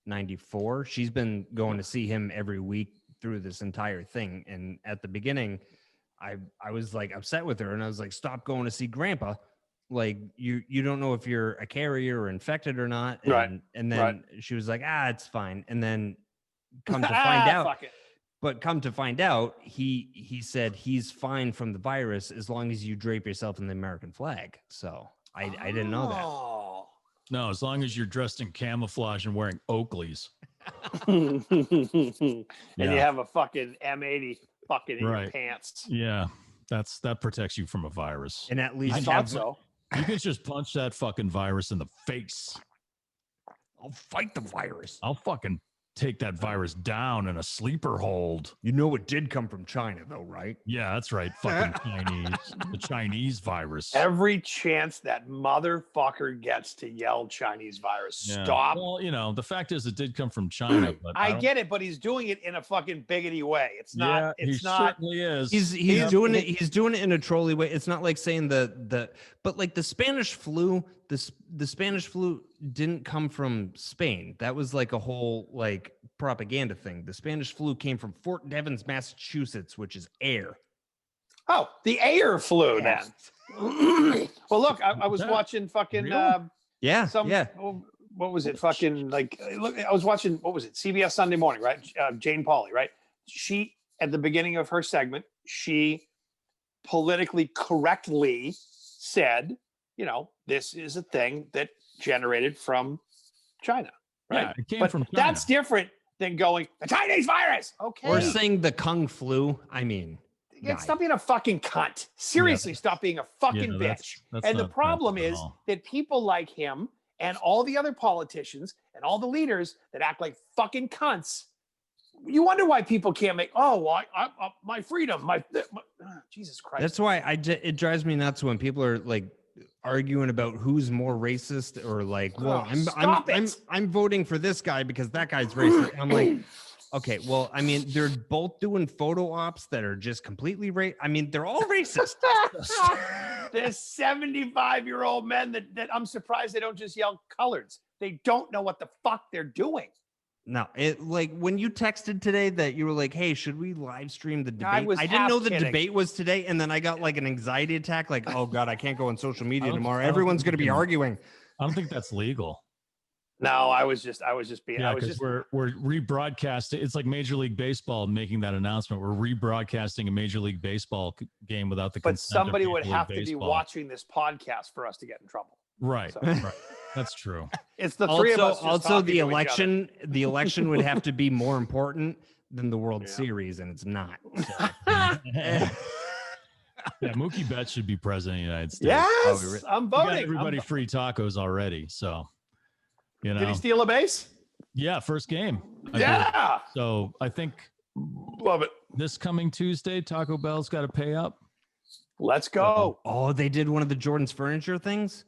94. She's been going to see him every week through this entire thing. And at the beginning, I was like upset with her and I was like, stop going to see grandpa. Like you don't know if you're a carrier or infected or not. And, Right. and then Right. she was like, it's fine. And then come to find out, Fuck it. but come to find out, he said he's fine from the virus as long as you drape yourself in the American flag. So I didn't know that. Oh. No, as long as you're dressed in camouflage and wearing Oakleys. And you Yeah. have a fucking M80 fucking in your Right. pants. Yeah. That protects you from a virus. And at I least thought have, so. You can just punch that fucking virus in the face. I'll fight the virus. I'll fucking take that virus down in a sleeper hold. You know it did come from China, though, right? Yeah, that's right. Fucking Chinese. The Chinese virus. Every chance that motherfucker gets to yell Chinese virus, Yeah. stop. Well, the fact is it did come from China, but I don't- get it, but he's doing it in a fucking biggody way. It's not. Yeah, It's he not. certainly is. He's doing it. He's doing it in a trolley way. It's not like saying but like the Spanish flu. The Spanish flu didn't come from Spain. That was like a whole like propaganda thing. The Spanish flu came from Fort Devens, Massachusetts, which is air. Oh, the air flu Yeah. then. Well, look, I was that watching fucking real? Yeah, some. yeah. What was it? Fucking like. Look, I was watching. What was it? CBS Sunday Morning, right? Jane Pauley, right? She at the beginning of her segment, she politically correctly said, this is a thing that generated from China, right? Yeah, it came but from China. that's different than going the Chinese virus. Okay, Or saying the Kung flu. I mean, stop being a fucking cunt. Seriously, stop being a fucking no, bitch. that's And the not problem nice at is all. that people like him and all the other politicians and all the leaders that act like fucking cunts. You wonder why people can't make. Oh, my freedom, Jesus Christ. that's why it drives me nuts when people are like arguing about who's more racist or like, well, Oh, stop it. I'm voting for this guy because that guy's racist. I'm like, Okay, well, I mean, they're both doing photo ops that are just completely I mean, they're all racist. There's 75-year-old men that I'm surprised they don't just yell coloreds. They don't know what the fuck they're doing. No, it like when you texted today that you were like, "Hey, should we live stream the debate?" I didn't know the kidding. debate was today, and then I got like an anxiety attack. Like, oh god, I can't go on social media tomorrow. I don't Everyone's think going to you be can- arguing. I don't think that's legal. No, I was just being. Yeah, I was because just. we're rebroadcasting. It's like Major League Baseball making that announcement. We're rebroadcasting a Major League Baseball game without the But consent of somebody Major would League have to be Baseball. watching this podcast for us to get in trouble. Right, So- right. That's true. It's the three of us. just Also, talking the to each other. election, the election would have to be more important than the World Yeah. Series, and it's not. Yeah, Mookie Betts should be president of the United States. Yes, I'm We got voting. everybody free tacos already, so you know. Did he steal a base? Yeah, first game. I believe. Yeah, So I think love it. this coming Tuesday, Taco Bell's got to pay up. Let's go. Oh, they did one of the Jordan's furniture things.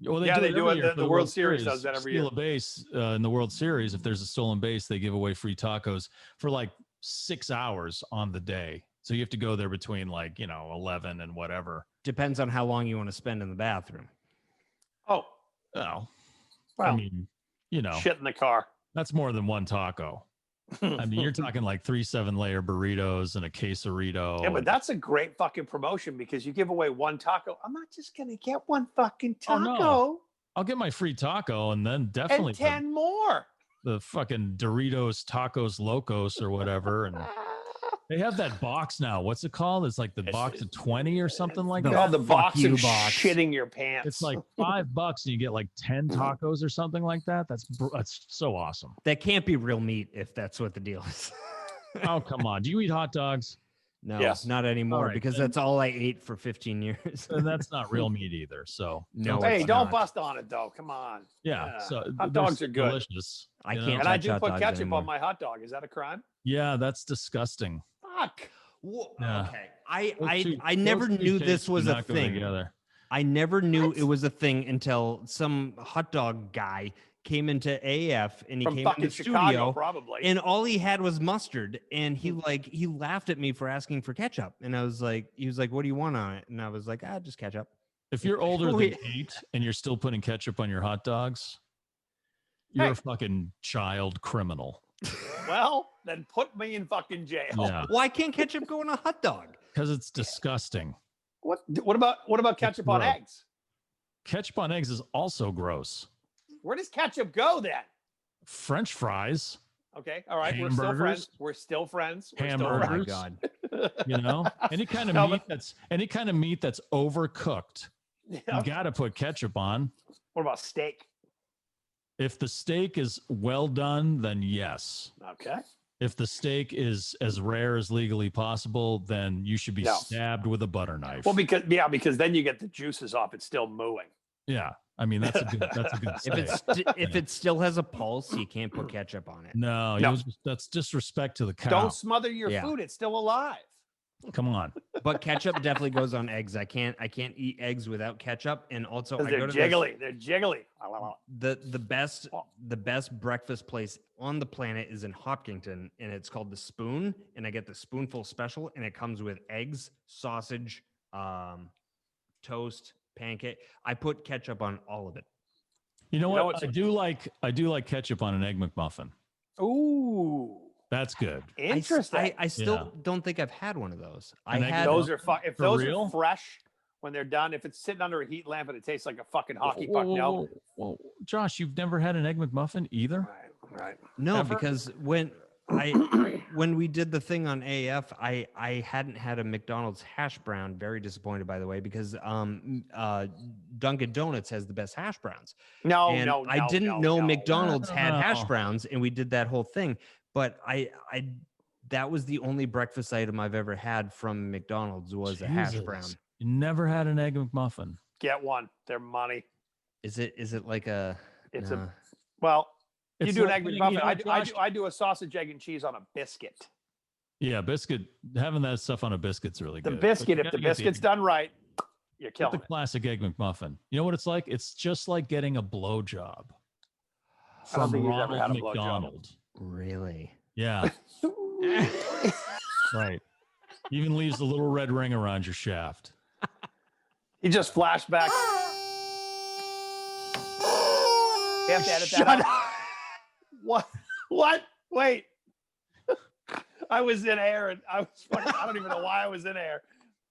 Well, Yeah, they it do every it. year for The World Series does that every Steal year. a base in the World Series. If there's a stolen base, they give away free tacos for like 6 hours on the day. So you have to go there between 11 and whatever. Depends on how long you want to spend in the bathroom. Oh, Well, well, I mean, shit in the car. that's more than one taco. I mean, you're talking like 3 7-layer burritos and a quesarito. Yeah, but that's a great fucking promotion because you give away one taco. I'm not just gonna get one fucking Oh, taco no. I'll get my free taco and then definitely and 10 more. the fucking Doritos Tacos Locos or whatever. And they have that box now. What's it called? It's like the box of 20 or something like The that. Oh, the box you of box. shitting your pants. It's like $5 and you get like 10 tacos or something like that. That's so awesome. That can't be real meat if that's what the deal is. Oh, come on. Do you eat hot dogs? No, Yes. not anymore All right, because then. that's all I ate for 15 years. And that's not real meat either. So No, hey, it's don't not. bust on it though. Come on. yeah. Yeah. So Hot they're dogs are good. Delicious. I you know? can't And I touch do hot put dogs ketchup anymore. on my hot dog. Is that a crime? Yeah, that's disgusting. Fuck. Yeah. Okay. I Those never two knew tastes this do was a not go thing. together. I never knew it was a thing until some hot dog guy came into AF and he From came in fucking the Chicago, studio probably. and all he had was mustard and he laughed at me for asking for ketchup and he was like, what do you want on it? And I was like, just ketchup. If you're older than Wait. 8 and you're still putting ketchup on your hot dogs, you're Hey. a fucking child criminal. Well, then put me in fucking jail. Yeah, Why can't ketchup go on a hot dog? because it's disgusting. What about ketchup on gross. eggs? Ketchup on eggs is also gross. Where does ketchup go then? French fries, Okay, all right. Hamburgers. We're still friends. We're still Oh my Hamburgers. friends. God. you know, any kind of No, meat any kind of meat that's overcooked, Yeah. you got to put ketchup on. What about steak? If the steak is well done, then yes. Okay. If the steak is as rare as legally possible, then you should be No. stabbed with a butter knife. Well, because then you get the juices off. It's still mooing. yeah, I mean that's a good If steak. if it still has a pulse, you can't put ketchup on it. No, No. that's disrespect to the cow. Don't smother your Yeah. food. It's still alive. Come on. But ketchup definitely goes on eggs. I can't eat eggs without ketchup. And also, I Because go they're to jiggly. They're jiggly. the best breakfast place on the planet is in Hopkinton, and it's called the Spoon. And I get the Spoonful Special, and it comes with eggs, sausage, toast, pancake. I put ketchup on all of it. You know You know what? what's I do like ketchup on an egg McMuffin. Ooh, That's good. interesting. I still Yeah. don't think I've had one of those. An I egg had those are if For those real? are fresh when they're done. If it's sitting under a heat lamp and it tastes like a fucking hockey puck, no. Whoa. Josh, you've never had an egg McMuffin either? Right. no Ever? because when we did the thing on AF, I hadn't had a McDonald's hash brown. Very disappointed, by the way, because Dunkin' Donuts has the best hash browns. No, And no, I didn't know no. McDonald's had hash No. browns, and we did that whole thing. But I that was the only breakfast item I've ever had from McDonald's was a hash Jesus. brown. You never had an egg McMuffin. Get one. They're money. Is it like a? It's nah. Well, you It's do an like egg putting, McMuffin. Josh- I do a sausage, egg, and cheese on a biscuit. Yeah, biscuit. Having that stuff on a biscuit's really The good. But biscuit, you if the gotta get biscuit's done right, you're get killing the it. classic egg McMuffin. You know what it's like? It's just like getting a blowjob I don't from think you've ever Ronald had a blowjob. McDonald. Really? Yeah. Right. Even leaves a little red ring around your shaft. He just flashed back. You have to edit that Shut out. up. What? Wait. I was in air and I don't even know why I was in air.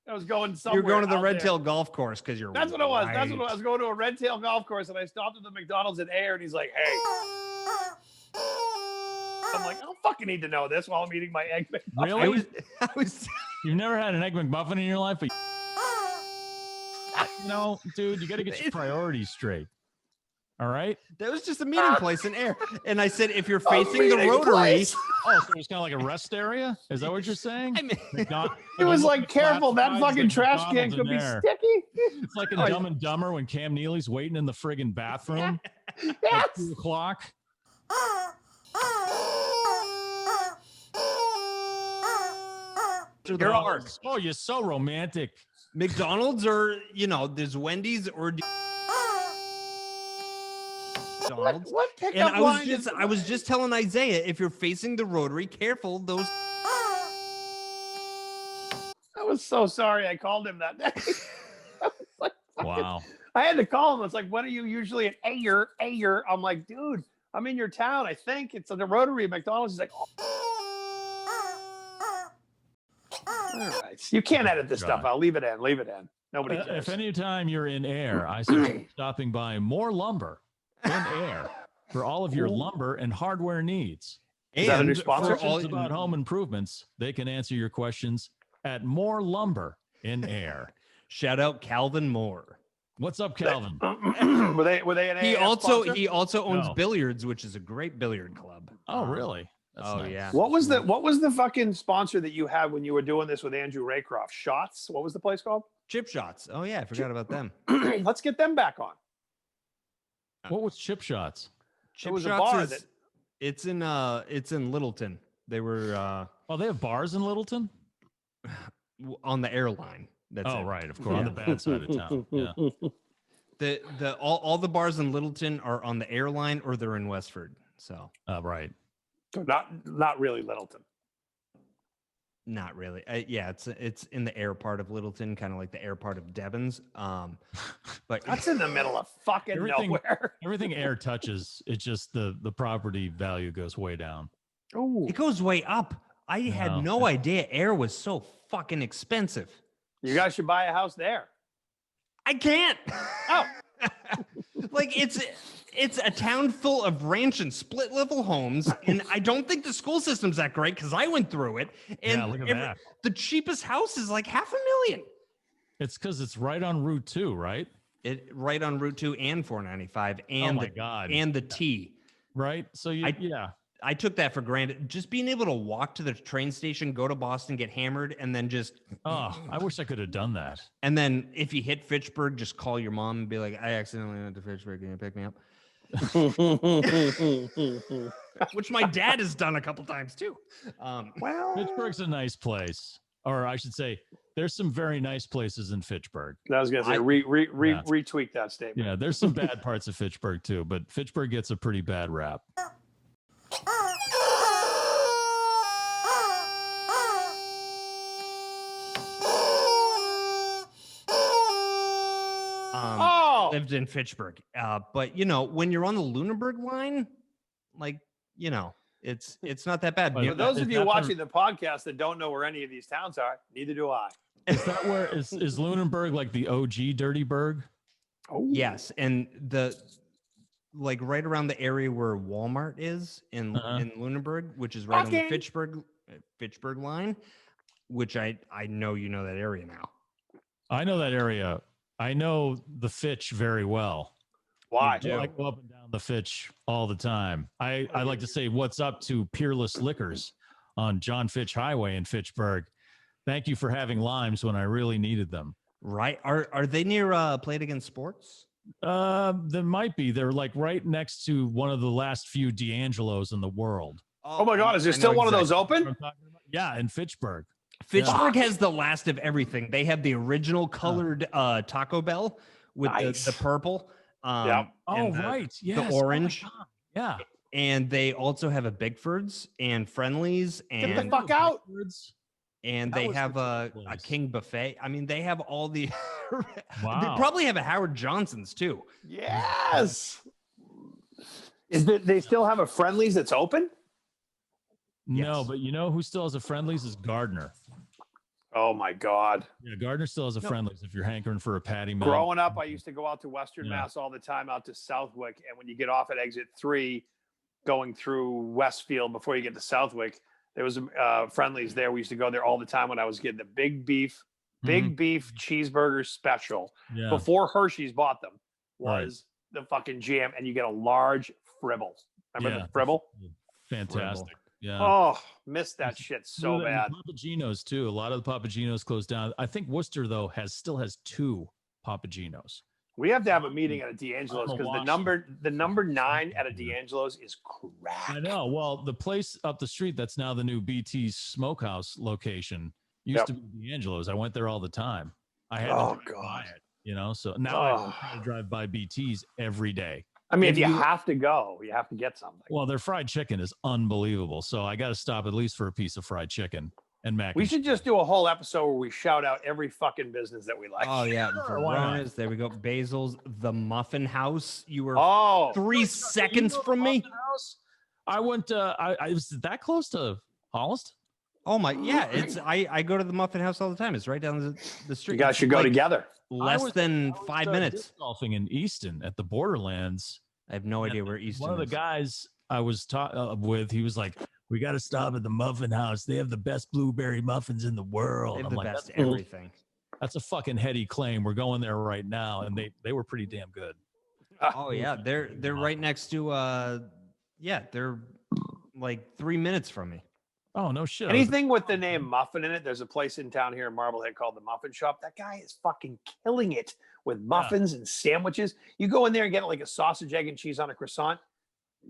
I was going somewhere. You're going to the out Red there. Tail Golf Course because you're. That's what it was. That's right. what I was going to a Red Tail golf course and I stopped at the McDonald's in air and he's like, "Hey." I'm like, I don't fucking need to know this while I'm eating my egg McMuffin. Really? I was. You've never had an egg McMuffin in your life? But dude, you got to get your priorities straight. All right? That was just a meeting place in air, and I said if you're A facing the meeting Rotary. place? Oh, so it's kind of like a rest area? Is that what you're saying? I mean, He was like, "Careful, that fucking trash can McDonald's could in be there. sticky." It's like in Dumb and Dumber when Cam Neely's waiting in the friggin' bathroom at Yes. 2 o'clock. You're ours. Oh, you're so romantic. McDonald's or there's Wendy's or McDonald's. What pickup And line is I was just telling Isaiah, if you're facing the Rotary, careful those. I was so sorry I called him that day. I was like, Wow. I had to call him. It's like, when are you usually at Ayer? I'm like, dude, I'm in your town. I think it's at the Rotary at McDonald's. He's like, all right. You can't edit this stuff out. Leave it in. Nobody cares. If any time you're in air, I suggest stopping by More Lumber in air for all of your lumber and hardware needs. Is that a new And sponsor? for all About home improvements, they can answer your questions at More Lumber in air. Shout out Calvin Moore. What's up, Calvin? were they an He AAF sponsor? also owns No. Billiards, which is a great billiard club. Oh, really? That's Oh, nice. yeah. What was the fucking sponsor that you had when you were doing this with Andrew Raycroft? Shots? What was the place called? Chip Shots. Oh yeah, I forgot about them. Let's get them back on. What was Chip Shots? Chip was a Shots bar is, that- it's in Littleton. They were Oh, they have bars in Littleton? on the airline. That's Oh, it. right, of course, on the bad side of town. Yeah. All the bars in Littleton are on the airline or they're in Westford. So Right. So not really Littleton. not really. It's in the air part of Littleton, kind of like the air part of Devon's. But That's in the middle of fucking nowhere. Everything air touches, it's just the property value goes way down. Oh, it goes way up. I had no idea air was so fucking expensive. you guys should buy a house there. I can't. Oh, Like it's a town full of ranch and split level homes, and I don't think the school system's that great because I went through it. And Yeah, look at that. the cheapest house is like $500,000. It's because it's right on Route 2, right? It right on Route 2 and 495 and my God. and the T. Right. So I took that for granted. Just being able to walk to the train station, go to Boston, get hammered, and then Oh, I wish I could have done that. and then if you hit Fitchburg, just call your mom and be like, I accidentally went to Fitchburg. Can you pick me up? Which my dad has done a couple times too. well, Fitchburg's a nice place, or I should say, there's some very nice places in Fitchburg. I was gonna say retweak that statement. Yeah, there's some bad parts of Fitchburg too, but Fitchburg gets a pretty bad rap. Lived in Fitchburg. But when you're on the Lunenburg line, like, it's not that bad. But For those of you that watching the podcast that don't know where any of these towns are, neither do I. Is that where is Lunenburg like the OG Dirty Burg? Oh, Yes, and like right around the area where Walmart is in Lunenburg, which is right on the Fitchburg line, which I know you know that area now. I know that area. I know the Fitch very well. why? I go up and down the Fitch all the time. I like to say what's up to Peerless Liquors on John Fitch Highway in Fitchburg. Thank you for having limes when I really needed them. Right? Are they near Play It Again Sports? There might be. They're like right next to one of the last few D'Angelo's in the world. Oh my God, is there still one of those open? Yeah, in Fitchburg. Fitchburg has the last of everything. They have the original colored Taco Bell with Nice. the purple. Yep. Oh, and right. Yes. the orange. Oh my God. Yeah. and they also have a Bigford's and Friendlies Get the and fuck out. and That they was have the a place. King buffet. I mean, they have all the. They Wow. probably have a Howard Johnson's too. Yes. They still have a Friendlies that's open? No, Yes. but you know who still has a Friendlies is Gardner. Oh my God. Yeah, Gardner still has a Friendlies if you're hankering for a patty melt. Growing up, I used to go out to Western Yeah. Mass all the time, out to Southwick. And when you get off at exit 3, going through Westfield before you get to Southwick, there was Friendlies there. We used to go there all the time when I was getting the big beef cheeseburger special. Yeah. Before Hershey's bought them Right. was the fucking jam. And you get a large fribble. Remember Yeah. the fribble? Fantastic. Yeah. Oh, missed that shit so And bad. Papagenos too. A lot of the Papagenos closed down. I think Worcester though still has 2 Papagenos. We have to have a meeting at a D'Angelo's I'm a because washer. the number 9 at a D'Angelo's is crack. I know. Well, the place up the street that's now the new BT's Smokehouse location used to be D'Angelo's. I went there all the time. I had to drive by it, you know. So now I try to drive by BT's every day. I mean, if you have to go, you have to get something. Well, their fried chicken is unbelievable. So I got to stop at least for a piece of fried chicken and mac. We and should cheese. just do a whole episode where we shout out every fucking business that we like. Oh yeah, Sure, why not? Verona's. There we go. Basil's, the Muffin House. You were Oh, 3 seconds from me. I went. I was that close to Hollis. Oh my, yeah. It's I go to the Muffin House all the time. It's right down the street. you guys It's should go like together. Less than 5 minutes. Disc golfing in Easton at the Borderlands. I have no idea where Easton One of the is. guys I was with, he was like, "We got to stop at the Muffin House. They have the best blueberry muffins in the world." They have I'm the like, best "That's cool. everything. That's a fucking heady claim. We're going there right now," and they were pretty damn good. Oh yeah, they're right next to they're like 3 minutes from me. Oh no shit. Anything with the name Muffin in it, there's a place in town here in Marblehead called the Muffin Shop. That guy is fucking killing it with muffins and sandwiches. You go in there and get like a sausage, egg, and cheese on a croissant.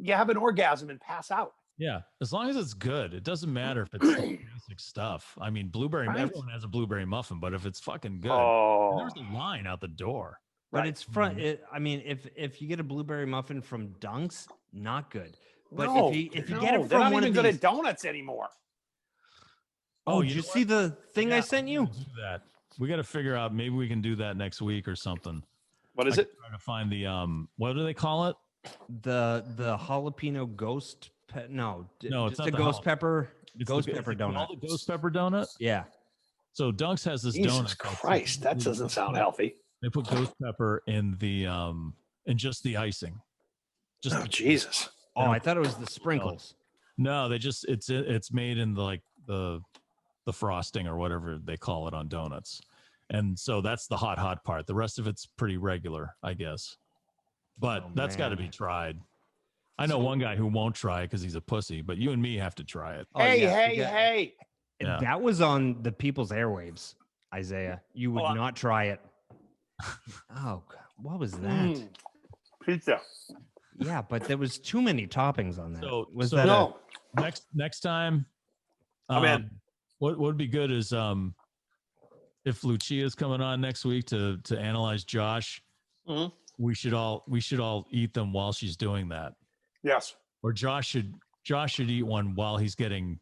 You have an orgasm and pass out. Yeah, as long as it's good, it doesn't matter if it's basic stuff. I mean, blueberry. Right. Everyone has a blueberry muffin, but if it's fucking good, Oh, there's a line out the door. But Right. it's I mean, if you get a blueberry muffin from Dunk's, not good. But no, if you no, get it they're from not one even of good these, at donuts anymore. oh, you did you know see the thing Yeah, I sent you? we're gonna do that. We got to figure out. Maybe we can do that next week or something. What is I it? can try to find the what do they call it? The jalapeno ghost no, No, it's just not a the ghost jalapeno. pepper It's ghost the, pepper is it called donut. the ghost pepper donut. Yeah. So Dunk's has this Jesus donut. that's Christ, that supposedly- doesn't sound healthy. They put ghost pepper in the in just the icing. Just Oh, Jesus. Oh, I thought it was the sprinkles. no, they just it's made in the frosting or whatever they call it on donuts. And so that's the hot part. The rest of it's pretty regular, I guess. But Oh, that's got to be man. tried. I know one guy who won't try it because he's a pussy, but you and me have to try it. Oh, Hey, yeah, hey, you got- hey. Yeah. That was on the People's Airwaves, Isaiah. You would Oh, not try it. Oh, God, what was that? Mm. Pizza. Yeah, but there was too many toppings on that. So- was so that No. Next time, I'm in. What would be good is if Lucia's coming on next week to analyze Josh, Mhm. we should all eat them while she's doing that. Yes. Or Josh should eat one while he's getting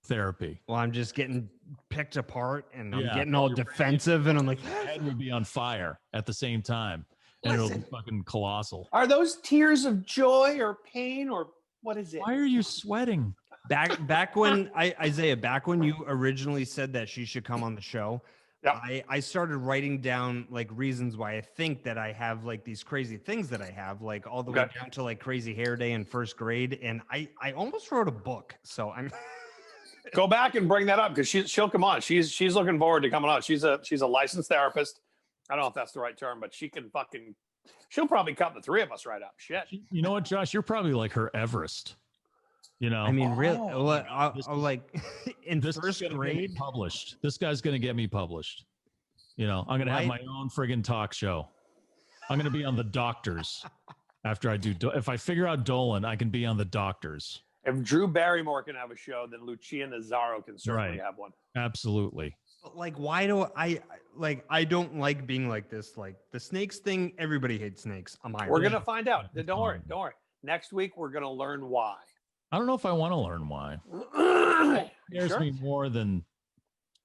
therapy. Well, I'm just getting picked apart and I'm Yeah. getting all defensive and I'm like, Your head would be on fire at the same time, and it'll be fucking colossal. Are those tears of joy or pain or what is it? Why are you sweating? back when Isaiah, back when you originally said that she should come on the show, Yep. I started writing down like reasons why I think that I have like these crazy things that I have, like all the way Okay. down to like crazy hair day in first grade. And I almost wrote a book. So I'm Go back and bring that up because she'll come on. She's looking forward to coming on. She's a licensed therapist. I don't know if that's the right term, but she'll probably cut the three of us right up. Shit. You know what, Josh? You're probably like her Everest. You know, I mean, really, Oh, well, this I is- like in this is first gonna get me grade. published. This guy's gonna get me published. You know, I'm gonna have my Right. own friggin' talk show. I'm gonna be on the Doctors after I do. If I figure out Dolan, I can be on the Doctors. If Drew Barrymore can have a show, then Lucia Nazaro can certainly Right. have one. Absolutely. But, like, why do I don't like being like this? Like the snakes thing, everybody hates snakes. I'm Irish. We're gonna find out. It's Don't worry. fine. Don't worry. Next week, we're going to learn why. I don't know if I want to learn why. It scares me more than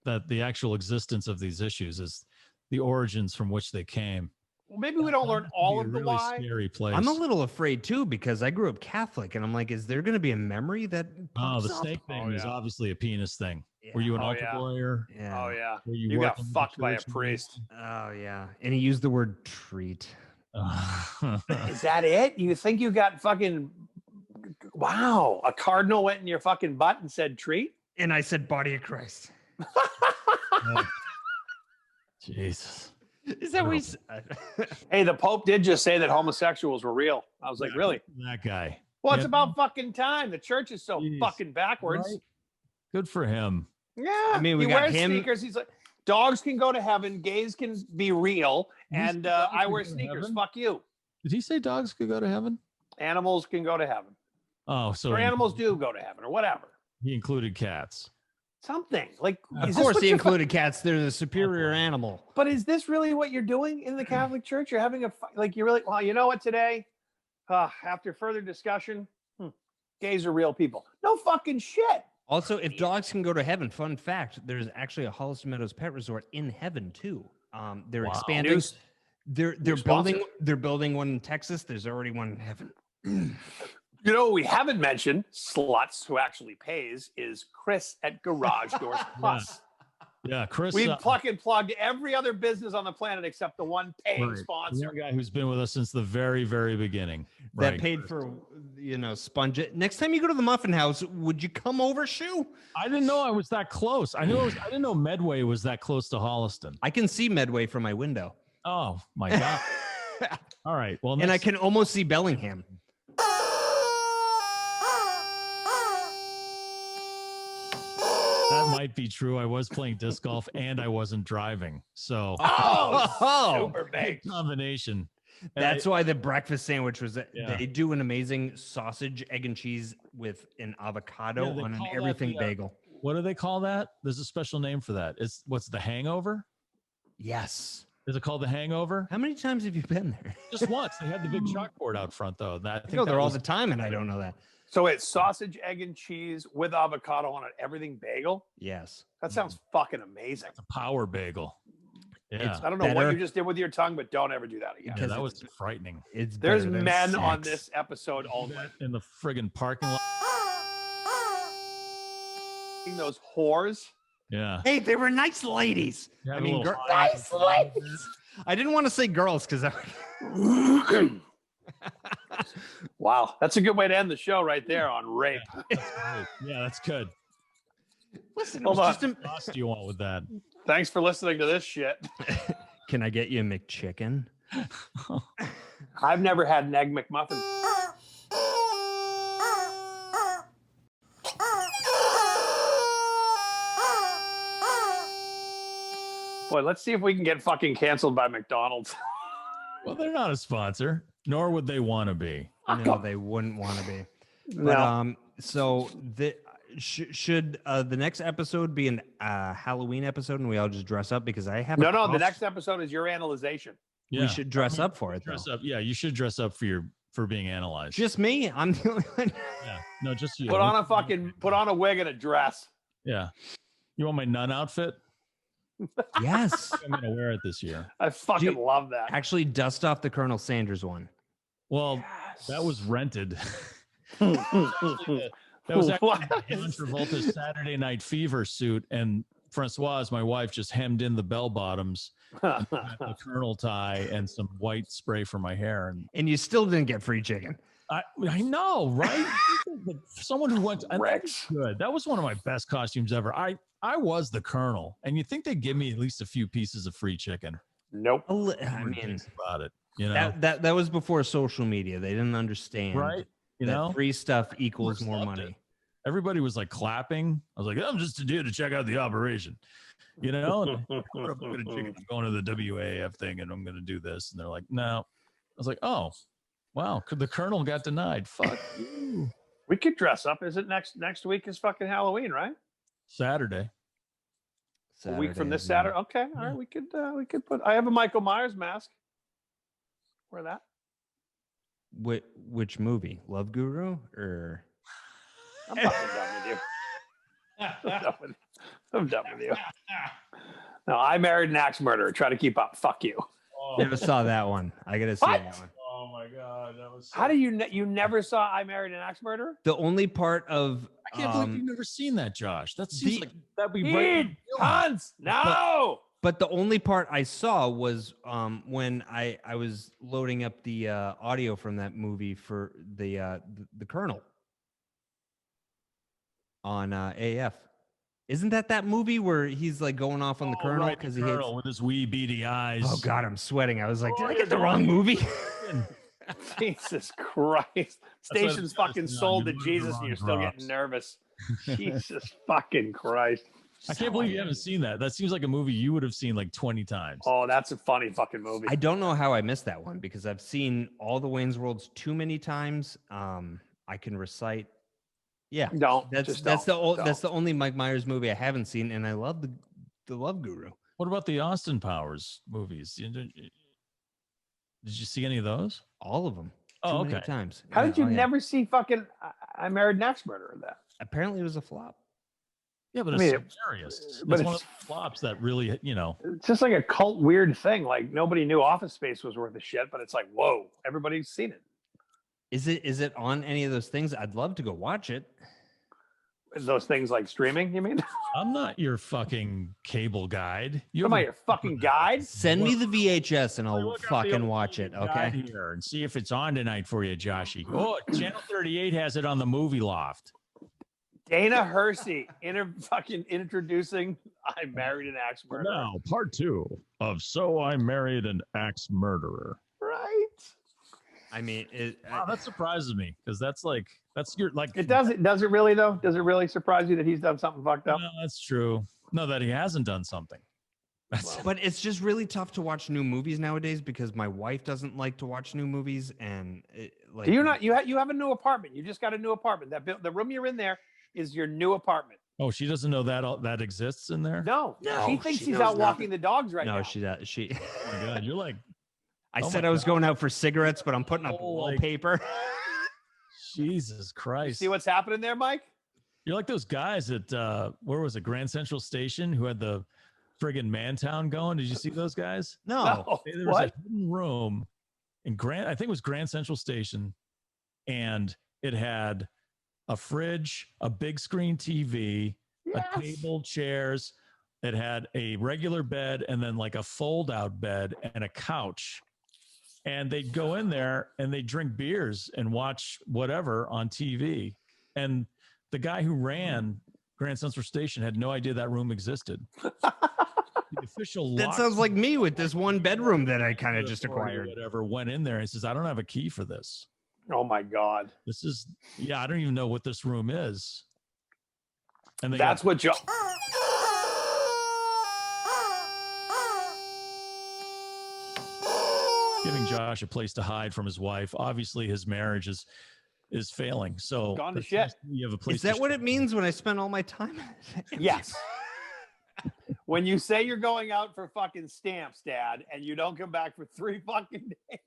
that the actual existence of these issues is the origins from which they came. Well, maybe we don't learn all of the really why. Scary place. I'm a little afraid too because I grew up Catholic, and I'm like, is there going to be a memory that? Oh, the pops up? snake thing is obviously a penis thing. Yeah. Were you an Oh, altar yeah. boy or? Yeah. Oh, yeah. Were You got working with the fucked by a church and priest. Oh yeah, and he used the word treat. Is that it? You think you got fucking... Wow. A cardinal went in your fucking butt and said treat? And I said, "Body of Christ." Jesus. Is that what he said? Hey, the Pope did just say that homosexuals were real. I was like, really? That guy. Well, it's Yeah. about fucking time. The church is so Jeez. fucking backwards. Right? Good for him. Yeah. I mean, we he got wears him- sneakers. He's like, dogs can go to heaven, gays can be real, He's- and dogs I can wear go to sneakers. heaven? Fuck you. Did he say dogs could go to heaven? Animals can go to heaven. Oh, so Or animals do go to heaven, or whatever. he included cats. Something. Like, Of is this course, what he you're included cats. They're the superior animal. But is this really what you're doing in the Catholic Church? You're having like, you're really, well, you know what, today, after further discussion, gays are real people. No fucking shit. Also, if dogs can go to heaven, fun fact: there's actually a Holliston Meadows Pet Resort in heaven too. They're Wow. expanding. They're building. sponsor. They're building one in Texas. There's already one in heaven. You know what we haven't mentioned, sluts who actually pays, is Chris at Garage Doors Plus. Yeah, Chris. We've fucking plugged every other business on the planet except the one paying right. sponsor. One guy who's been with us since the very, very beginning. That Right. paid for, sponge it. Next time you go to the Muffin House, would you come over, Shoe? I didn't know I was that close. I didn't know Medway was that close to Holliston. I can see Medway from my window, Oh my god! All right. Well, and I next- can almost see Bellingham. That might be true. I was playing disc golf and I wasn't driving, so Oh, super big. combination. And That's why the breakfast sandwich was. Yeah. They do an amazing sausage, egg, and cheese with an avocado Yeah, they on an call that everything the, bagel. what do they call that? There's a special name for that. It's what's the hangover? Yes. Is it called the hangover? How many times have you been there? Just once. They had the big chalkboard out front though. I I think go that there all was- the time, and I don't know that. So it's sausage, egg, and cheese with avocado on an everything bagel. Yes. That sounds fucking amazing. a power bagel. Yeah, I don't know what better. you just did with your tongue, but don't ever do that again. yeah, because that it's- was frightening. It's There's better than men on sex. this episode only. In the friggin' parking lot. Those whores. Yeah. Hey, they were nice ladies. You I have a mean, little nice ladies. I didn't want to say girls because Wow, that's a good way to end the show right there on rape. That's great. Yeah, that's good. listen. Hold on. What sauce do you want with that? Thanks for listening to this shit. Can I get you a McChicken? I've never had an egg McMuffin. Boy, let's see if we can get fucking canceled by McDonald's. Well, they're not a sponsor, nor would they want to be. No, they wouldn't want to be. But No. so the should the next episode be an Halloween episode, and we all just dress up because I have No, a the cost- next episode is your analyzation. Yeah. We should dress up for it. Though. Dress up. Yeah, you should dress up for being analyzed. Just me. I'm the only one. Yeah. No, just you. Put on a wig and a dress. Yeah. You want my nun outfit? Yes. I'm gonna wear it this year. I fucking Dude, love that. Actually, dust off the Colonel Sanders one. Well, that was rented. That That was actually John Travolta's Saturday Night Fever suit, and Francoise, my wife, just hemmed in the bell bottoms, got the Colonel tie, and some white spray for my hair. And And you still didn't get free chicken. I know, right? Someone who went and that was Rex. good. That was one of my best costumes ever. I was the Colonel, and you think they'd give me at least a few pieces of free chicken? Nope. I Nobody mean, thinks about it, you know, that was before social media. They didn't understand right? You that know, free stuff equals People more loved money. everybody was like clapping. I was like, I'm just here to check out the operation, you know. And I'm going to the WAAF thing, and I'm going to do this, and they're like, no. I was like, oh, wow, the Colonel got denied. Fuck you. We could dress up. Is it next week is fucking Halloween, right? Saturday. A week from this Saturday, Saturday. Okay. All right. We could put I have a Michael Myers mask. Wear that. Which movie? Love Guru or? I'm fucking done with you. I'm done with you. No, I Married an Axe Murderer. Try to keep up. Fuck you. Never saw that one. I gotta see What? that one. Oh my god, that was. How do you never saw I Married an Axe Murderer? The only part of I can't believe you've never seen that, Josh. That seems the- like that'd be right. Kid, Hans, no. But the only part I saw was when I was loading up the audio from that movie for the Colonel on AF. Isn't that movie where he's like going off on the Colonel because he hates? with his wee beady eyes. Oh God, I'm sweating. I was like, did I get the wrong movie? Jesus Christ. Station's fucking sold to Jesus and you're still getting nervous. Jesus fucking Christ. I can't believe you haven't seen that. That seems like a movie you would have seen like 20 times. Oh, that's a funny fucking movie. I don't know how I missed that one because I've seen all the Wayne's Worlds too many times. I can recite. Yeah, that's the only Mike Myers movie I haven't seen, and I love the Love Guru. What about the Austin Powers movies? Did you see any of those? All of them. Oh, Too many okay. times. How did you never see fucking I Married an Axe Murderer then? Apparently, it was a flop. Yeah, but I mean, it's hilarious. but It's one it's- of the flops that really, It's just like a cult weird thing. Like nobody knew Office Space was worth a shit, but it's like, whoa, everybody's seen it. Is it on any of those things? I'd love to go watch it. Those things like streaming, you mean? I'm not your fucking cable guide. Am I your fucking guide? Send me the VHS and I'll Look up the fucking old watch it. guide Okay. here and see if it's on tonight for you, Joshy. Oh, Channel 38 has it on the Movie Loft. Dana Hersey fucking introducing I Married an Axe Murderer. Now, part 2 of So I Married an Axe Murderer. Right. I mean, Wow, that surprises me because that's your like. It doesn't. Does it really though? Does it really surprise you that he's done something fucked up? No, that's true. No, that he hasn't done something. but it's just really tough to watch new movies nowadays because my wife doesn't like to watch new movies, and Do you not? You have a new apartment. You just got a new apartment. The room you're in there is your new apartment. Oh, she doesn't know that exists in there. No, she thinks he's out walking the dogs right now. No, she does. She. Oh my God, you're like. I said I was going out for cigarettes, but I'm putting up wallpaper. Jesus Christ! See what's happening there, Mike? You're like those guys at where was it, Grand Central Station, who had the friggin' Mantown going. Did you see those guys? No. There was a hidden room in I think it was Grand Central Station, and it had a fridge, a big screen TV, a table, chairs. It had a regular bed and then like a fold-out bed and a couch. And they'd go in there and they'd drink beers and watch whatever on TV. And the guy who ran Grand Central Station had no idea that room existed. The official That sounds like me with this one bedroom that I kind of just acquired. Whatever went in there and says, I don't have a key for this. Oh my God. This is, I don't even know what this room is. And that's what Joe. Giving Josh a place to hide from his wife. Obviously, his marriage is failing. So gone to shit. You have a place. Is that what it means when I spend all my time? Yes. When you say you're going out for fucking stamps, Dad, and you don't come back for 3 fucking days.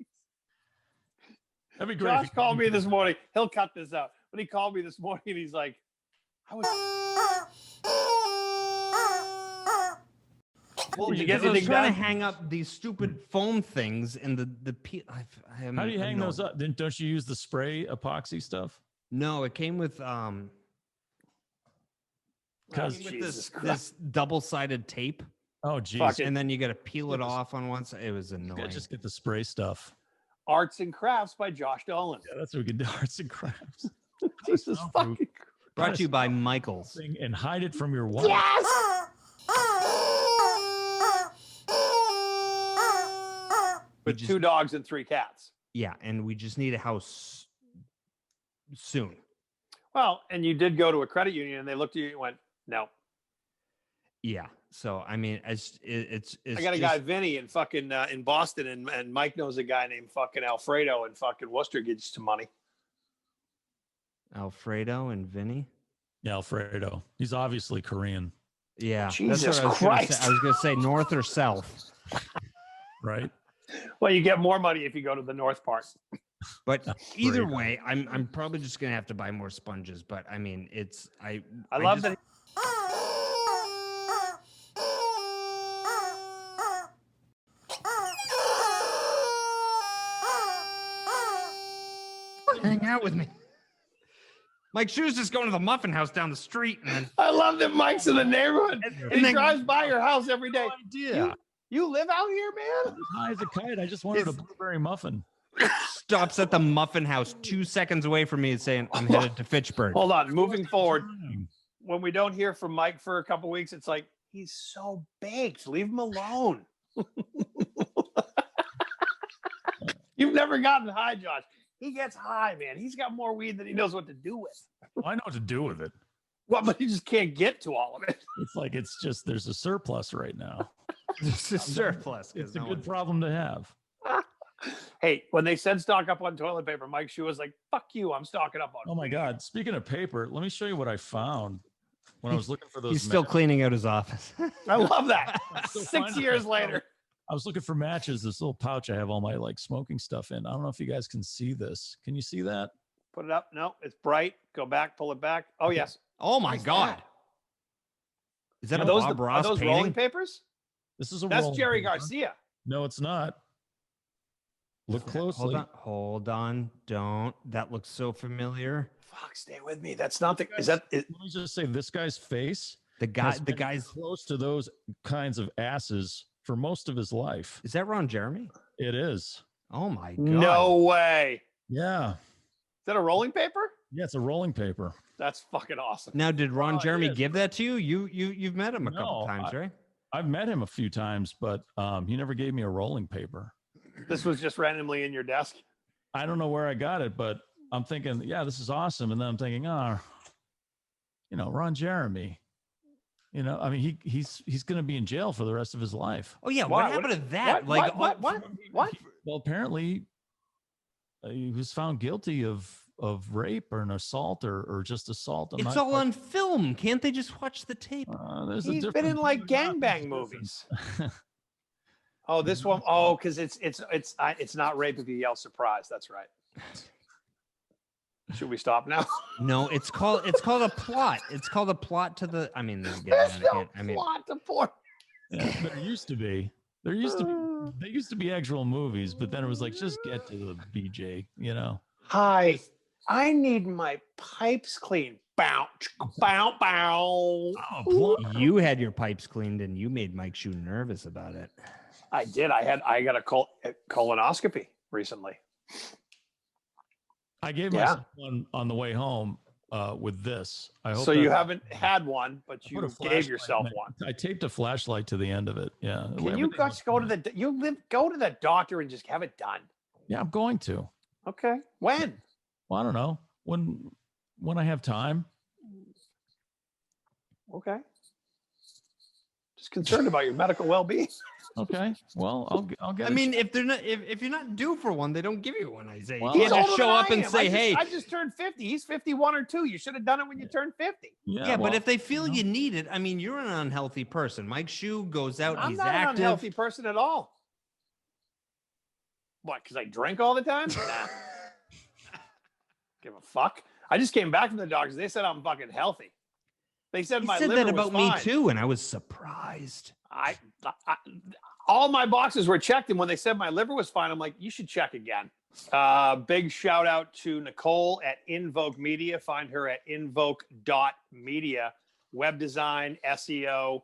That'd be great. Josh called me this morning. He'll cut this out. But he called me this morning and he's like, I was. Well, Did you get I was anything trying done? to hang up these stupid foam things and How do you hang those up? Don't you use the spray epoxy stuff? No, it came with Because this double-sided tape. Oh, geez. Fuck it. And then you got to peel it off on one side. It was annoying. Just get the spray stuff. Arts and Crafts by Josh Dolan. Yeah, that's what we can do. Arts and crafts. Jesus fucking. Brought to you by Michaels. And hide it from your wife. Yes! With 2 dogs and 3 cats. Yeah, and we just need a house soon. Well, and you did go to a credit union and they looked at you and went, no. Yeah. So I mean, it's I got a guy, Vinny, in fucking in Boston, and Mike knows a guy named fucking Alfredo in fucking Worcester gets some money. Alfredo and Vinny. Yeah, Alfredo. He's obviously Korean. Yeah, Jesus that's what I was Christ. gonna say. I was gonna say north or south. Right? Well, you get more money if you go to the north part. But either way, I'm probably just gonna have to buy more sponges. But I mean, I love just, that. hang out with me. Mike Shoe's just going to the muffin house down the street, and then I love that Mike's in the neighborhood. And he then- drives by your house every day. idea. You live out here, man? High as a kite. I just wanted a blueberry muffin. stops at the muffin house 2 seconds away from me and saying, I'm headed to Fitchburg. Hold on. Moving forward, when we don't hear from Mike for a couple weeks, it's like, he's so baked. Leave him alone. You've never gotten high, Josh. He gets high, man. He's got more weed than he knows what to do with. I know what to do with it. Well, but he just can't get to all of it. It's like there's a surplus right now. It's a surplus. It's a good problem to have. Hey, when they said stock up on toilet paper, Mike Shue was like, fuck you, I'm stocking up on Oh my God. Speaking of paper, let me show you what I found when I was looking for those. He's still cleaning out his office. I love that. still 6 finding years them. later. I was looking for matches, this little pouch I have all my like smoking stuff in. I don't know if you guys can see this. Can you see that? Put it up. No, it's bright. Go back, pull it back. Oh, yes. Oh my What's God. that? Is that Are a those, Bob are Ross those painting? rolling papers? This is a That's rolling Jerry paper. Garcia. No, it's not. Look closely. Hold on. Don't. That looks so familiar. Fuck, stay with me. That's not the. Is that? Let me just say, this guy's face. The has been guy's. close to those kinds of asses for most of his life. Is that Ron Jeremy? It is. Oh my God. No way. Yeah. Is that a rolling paper? Yeah, it's a rolling paper. That's fucking awesome. Now, did Ron Oh, it Jeremy is. give that to you? You've met him a couple No, times, right? I've met him a few times, but he never gave me a rolling paper. This was just randomly in your desk. I don't know where I got it, but I'm thinking, yeah, this is awesome. And then I'm thinking, Ron Jeremy. I mean, he's going to be in jail for the rest of his life. Oh yeah. Why? What happened to that? What? Well, apparently, he was found guilty of rape or an assault or just assault. It's all on film. Can't they just watch the tape? He's been in like gangbang movies. Oh, this one. Oh, because it's not rape if you yell surprise. That's right. Should we stop now? No, it's called a plot. It's called a plot to the. I mean, this is getting There's out of no hand. I mean, plot to porn. Yeah, there used to be. They used to be actual movies, but then it was like, just get to the BJ, Hi, I need my pipes cleaned. Bow, bow, bow. Oh, you had your pipes cleaned, and you made Mike Shue nervous about it. I did. I got a colonoscopy recently. I gave myself one on the way home with this. I hope So you that- haven't had one, but I you put a gave flashlight yourself in it. one. I taped a flashlight to the end of it. Yeah. Can you Everything guys was go to fine. go to the doctor and just have it done? Yeah, I'm going to. Okay. When? Well, I don't know when I have time. Okay. Just concerned about your medical well-being. Okay. Well, I'll get. I mean, if they're not, if you're not due for one, they don't give you one. Isaiah, Well, you He's can't older just show than up I and am. say, "Hey." I just turned 50. He's 51 or 2. You should have done it when you turned 50. Yeah, but well, if they feel you need it, I mean, you're an unhealthy person. Mike Shue goes out, I'm he's not an active. unhealthy person at all. What? Because I drink all the time? Nah. Give a fuck. I just came back from the doctors. They said I'm fucking healthy. They said He my said liver that was about me fine. too, and I was surprised. I all my boxes were checked, and when they said my liver was fine, I'm like, you should check again. Big shout out to Nicole at Invoke Media. Find her at invoke.media. Web design, SEO,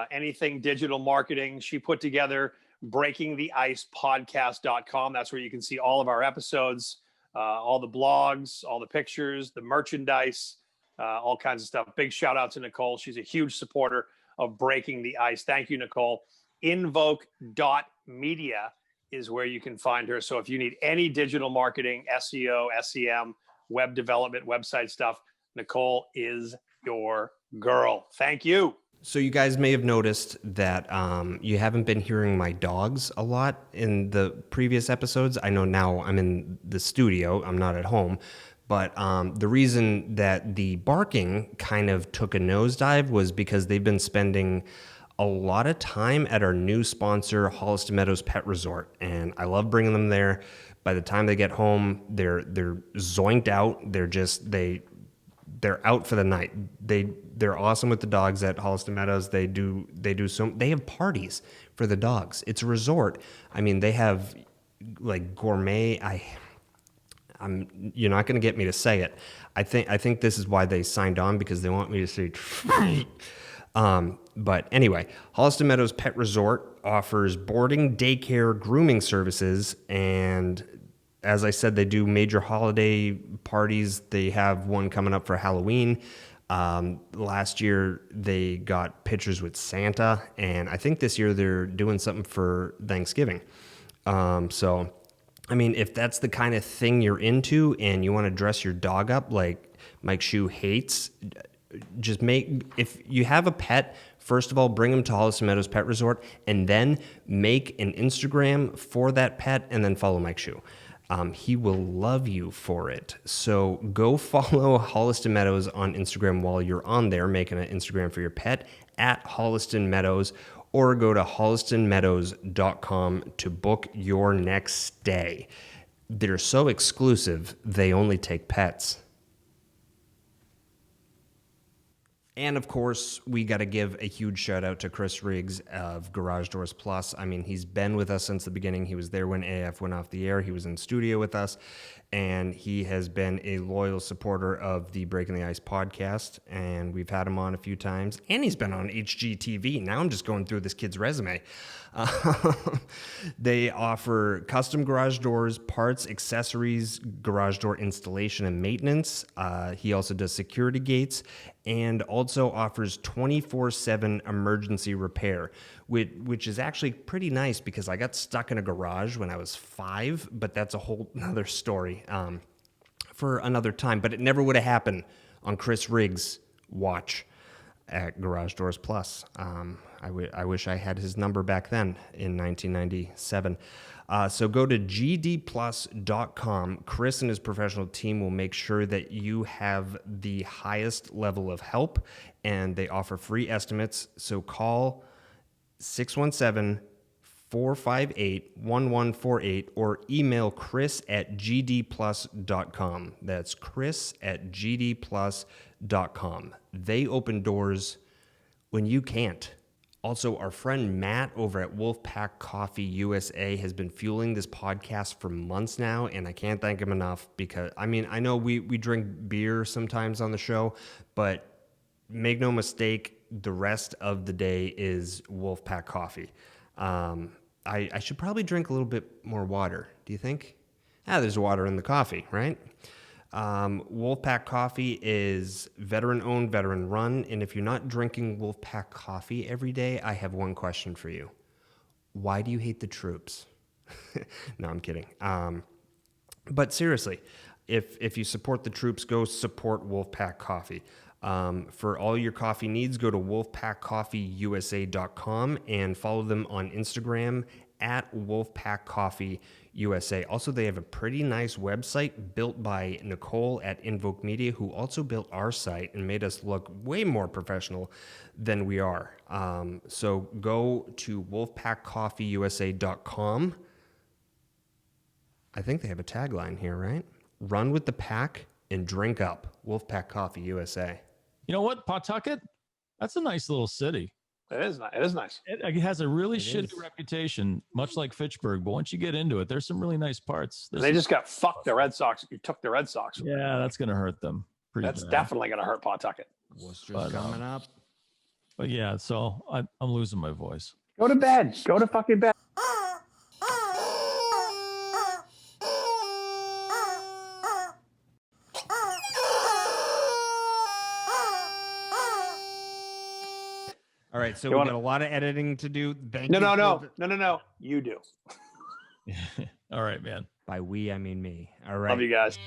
anything digital marketing. She put together breakingtheicepodcast.com. That's where you can see all of our episodes, all the blogs, all the pictures, the merchandise, all kinds of stuff. Big shout out to Nicole. She's a huge supporter of Breaking the Ice. Thank you, Nicole. Invoke.media is where you can find her. So if you need any digital marketing, SEO, SEM, web development, website stuff, Nicole is your girl. Thank you. So you guys may have noticed that you haven't been hearing my dogs a lot in the previous episodes. I know now I'm in the studio. I'm not at home. But the reason that the barking kind of took a nosedive was because they've been spending a lot of time at our new sponsor, Holliston Meadows Pet Resort. And I love bringing them there. By the time they get home, they're zoinked out. They're out for the night. They're awesome with the dogs at Holliston Meadows. They have parties for the dogs. It's a resort. I mean, they have like gourmet. You're not going to get me to say it. I think this is why they signed on, because they want me to say treat. But anyway, Holliston Meadows Pet Resort offers boarding, daycare, grooming services, and as I said, they do major holiday parties. They have one coming up for Halloween. Last year, they got pictures with Santa, and I think this year they're doing something for Thanksgiving. So, I mean, if that's the kind of thing you're into and you want to dress your dog up like Mike Shue hates, if you have a pet, first of all, bring him to Holliston Meadows Pet Resort, and then make an Instagram for that pet, and then follow Mike Shue. He will love you for it. So go follow Holliston Meadows on Instagram while you're on there, making an Instagram for your pet at Holliston Meadows, or go to hollistonmeadows.com to book your next stay. They're so exclusive, they only take pets. And of course, we got to give a huge shout out to Chris Riggs of Garage Doors Plus. I mean, he's been with us since the beginning. He was there when AF went off the air. He was in studio with us, and he has been a loyal supporter of the Breaking the Ice podcast. And we've had him on a few times, and he's been on HGTV. Now I'm just going through this kid's resume. They offer custom garage doors, parts, accessories, garage door installation and maintenance. He also does security gates, and also offers 24/7 emergency repair, which is actually pretty nice, because I got stuck in a garage when I was 5, but that's a whole other story for another time. But it never would have happened on Chris Riggs' watch at Garage Doors Plus. I wish I had his number back then in 1997. So go to gdplus.com. Chris and his professional team will make sure that you have the highest level of help, and they offer free estimates. So call 617-458-1148 or email chris@gdplus.com. That's chris@gdplus.com. They open doors when you can't. Also, our friend Matt over at Wolfpack Coffee USA has been fueling this podcast for months now, and I can't thank him enough, because, I mean, I know we drink beer sometimes on the show, but make no mistake, the rest of the day is Wolfpack Coffee. I should probably drink a little bit more water. Do you think? There's water in the coffee, right? Wolfpack Coffee is veteran-owned, veteran-run, and if you're not drinking Wolfpack Coffee every day, I have one question for you. Why do you hate the troops? No, I'm kidding. But seriously, if you support the troops, go support Wolfpack Coffee. For all your coffee needs, go to wolfpackcoffeeusa.com and follow them on Instagram at Wolfpack Coffee USA. Also, they have a pretty nice website built by Nicole at Invoke Media, who also built our site and made us look way more professional than we are. So go to wolfpackcoffeeusa.com. I think they have a tagline here, right? Run with the pack and drink up. Wolfpack Coffee USA. You know what, Pawtucket? That's a nice little city. It is nice. It is nice. It has a really shitty reputation, much like Fitchburg. But once you get into it, there's some really nice parts. They just got fucked. The Red Sox. You took the Red Sox. Yeah, that's going to hurt them. That's bad. Definitely going to hurt Pawtucket. Worcester's coming up. But yeah, so I'm losing my voice. Go to bed. Go to fucking bed. All right, so we got a lot of editing to do. No. You do. All right, man. By we, I mean me. All right. Love you guys.